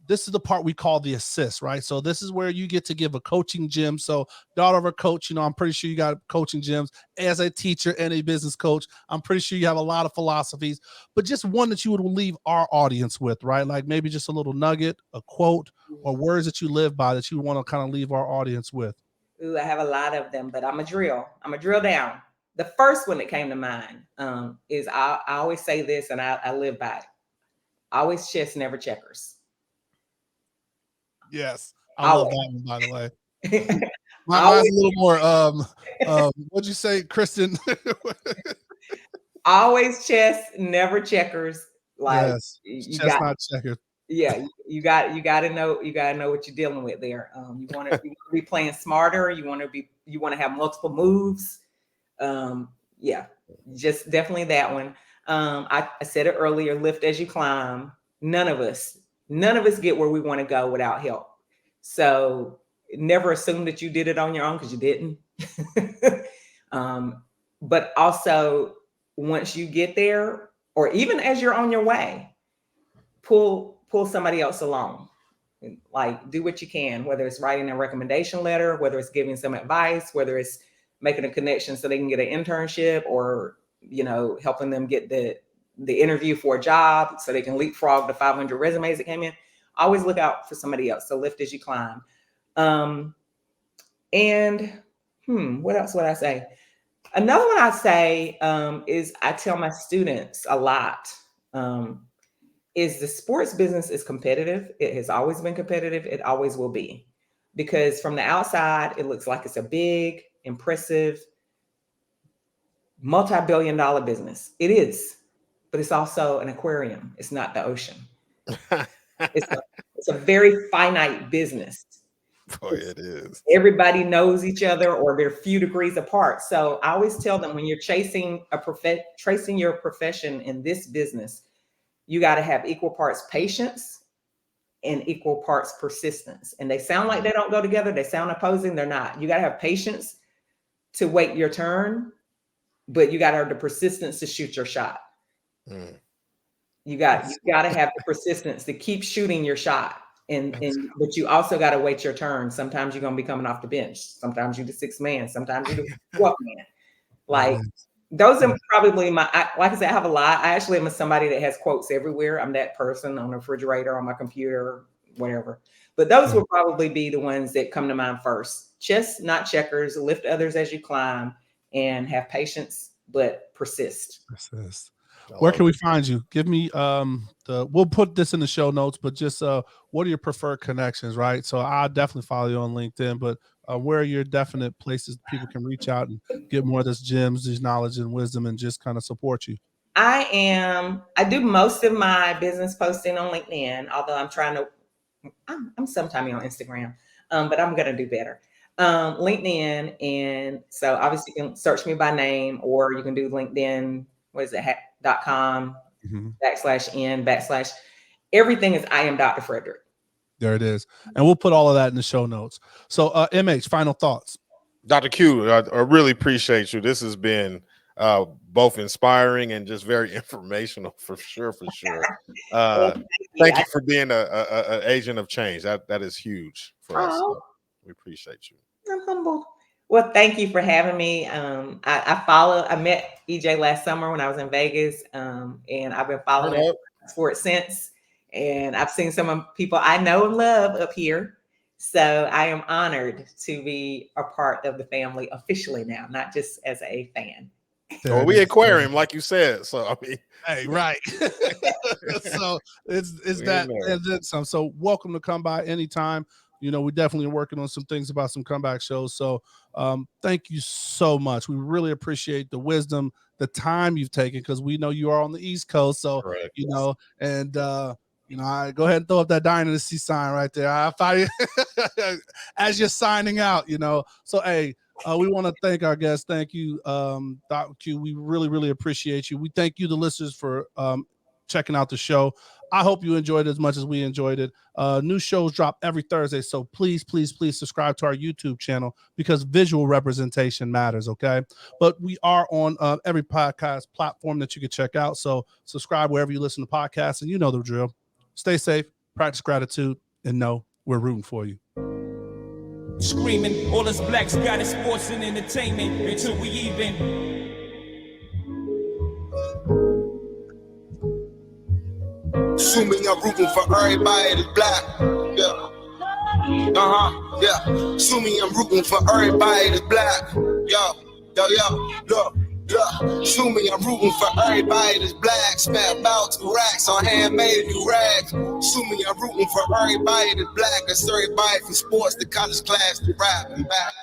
This is the part we call the assist, right? So this is where you get to give a coaching gem. So daughter of a coach, I'm pretty sure you got coaching gems. As a teacher and a business coach, I'm pretty sure you have a lot of philosophies, but just one that you would leave our audience with, right? Like maybe just a little nugget, a quote, or words that you live by that you want to kind of leave our audience with. Ooh, I have a lot of them, but I'm a drill down. The first one that came to mind is I always say this, and I live by it. Always chess, never checkers. Yes, I love that one, by the way. Mine's Always, a little more what'd you say, Kristen? always chess, never checkers. Like Yes, you got, chestnut checker. yeah, you got to know what you're dealing with there. You want to be playing smarter. You want to have multiple moves. Yeah, just definitely that one. I said it earlier, lift as you climb. None of us get where we want to go without help. So never assume that you did it on your own, because you didn't. But also, once you get there, or even as you're on your way, pull somebody else along. Like, do what you can, whether it's writing a recommendation letter, whether it's giving some advice, whether it's making a connection so they can get an internship, or helping them get the interview for a job so they can leapfrog the 500 resumes that came in. Always look out for somebody else. So lift as you climb. What else would I say? Another one I say is, I tell my students a lot, is the sports business is competitive. It has always been competitive. It always will be. Because from the outside, it looks like it's a big, impressive, multi-billion-dollar business. It is, but it's also an aquarium. It's not the ocean. It's a very finite business. Boy, it is. Everybody knows each other, or they're a few degrees apart. So I always tell them, when you're tracing your profession in this business, you got to have equal parts patience and equal parts persistence. And they sound like they don't go together. They sound opposing. They're not. You got to have patience to wait your turn, but you got to have the persistence to shoot your shot. You got to have the persistence to keep shooting your shot. But you also got to wait your turn. Sometimes you're going to be coming off the bench. Sometimes you're the sixth man. Sometimes you're the fourth man. Like, those are probably like I said, I have a lot. I actually am somebody that has quotes everywhere. I'm that person on the refrigerator, on my computer, whatever. But those would probably be the ones that come to mind first. Chess, not checkers. Lift others as you climb, and have patience, but persist. Where can we find you? Give me we'll put this in the show notes, but just what are your preferred connections, right? So I'll definitely follow you on LinkedIn, but where are your definite places people can reach out and get more of this gems, this knowledge and wisdom, and just kind of support you? I do most of my business posting on LinkedIn, although I'm sometime on Instagram, but I'm going to do better. LinkedIn. And so obviously you can search me by name, or you can do LinkedIn, .com /n/ everything is I am Dr. Frederick. There it is. And we'll put all of that in the show notes. So MH, final thoughts. Dr. Q, I really appreciate you. This has been both inspiring and just very informational for sure. Thank you for being an agent of change. That is huge for us. So we appreciate you. I'm humbled. Well, thank you for having me. I met EJ last summer when I was in Vegas, and I've been following sports since. And I've seen some of people I know and love up here. So I am honored to be a part of the family officially now, not just as a fan. Well, we aquarium, like you said. So I mean, hey, right. So it's that and then some. So welcome to come by anytime. We definitely are working on some things about some comeback shows. So thank you so much. We really appreciate the wisdom, the time you've taken, because we know you are on the East Coast. So, and I go ahead and throw up that Dynasty sign right there. I find as you're signing out, So, hey, we want to thank our guests. Thank you, Dr. Q. We really, really appreciate you. We thank you, the listeners, for checking out the show. I hope you enjoyed it as much as we enjoyed it. New shows drop every Thursday, so please, please, please subscribe to our YouTube channel, because visual representation matters, okay? But we are on every podcast platform that you can check out, so subscribe wherever you listen to podcasts, and you know the drill. Stay safe, practice gratitude, and know we're rooting for you. Screaming, all us blacks got is sports and entertainment until we even. Assuming I'm rooting for everybody that's black. Yeah. Yeah. Assuming I'm rooting for everybody that's black. Yo. Look. Yeah, sue me, I'm rooting for everybody that's black. Spent about 2 racks on handmade new rags. Sue me, I'm rooting for everybody that's black. That's everybody from sports to college class to rap and back.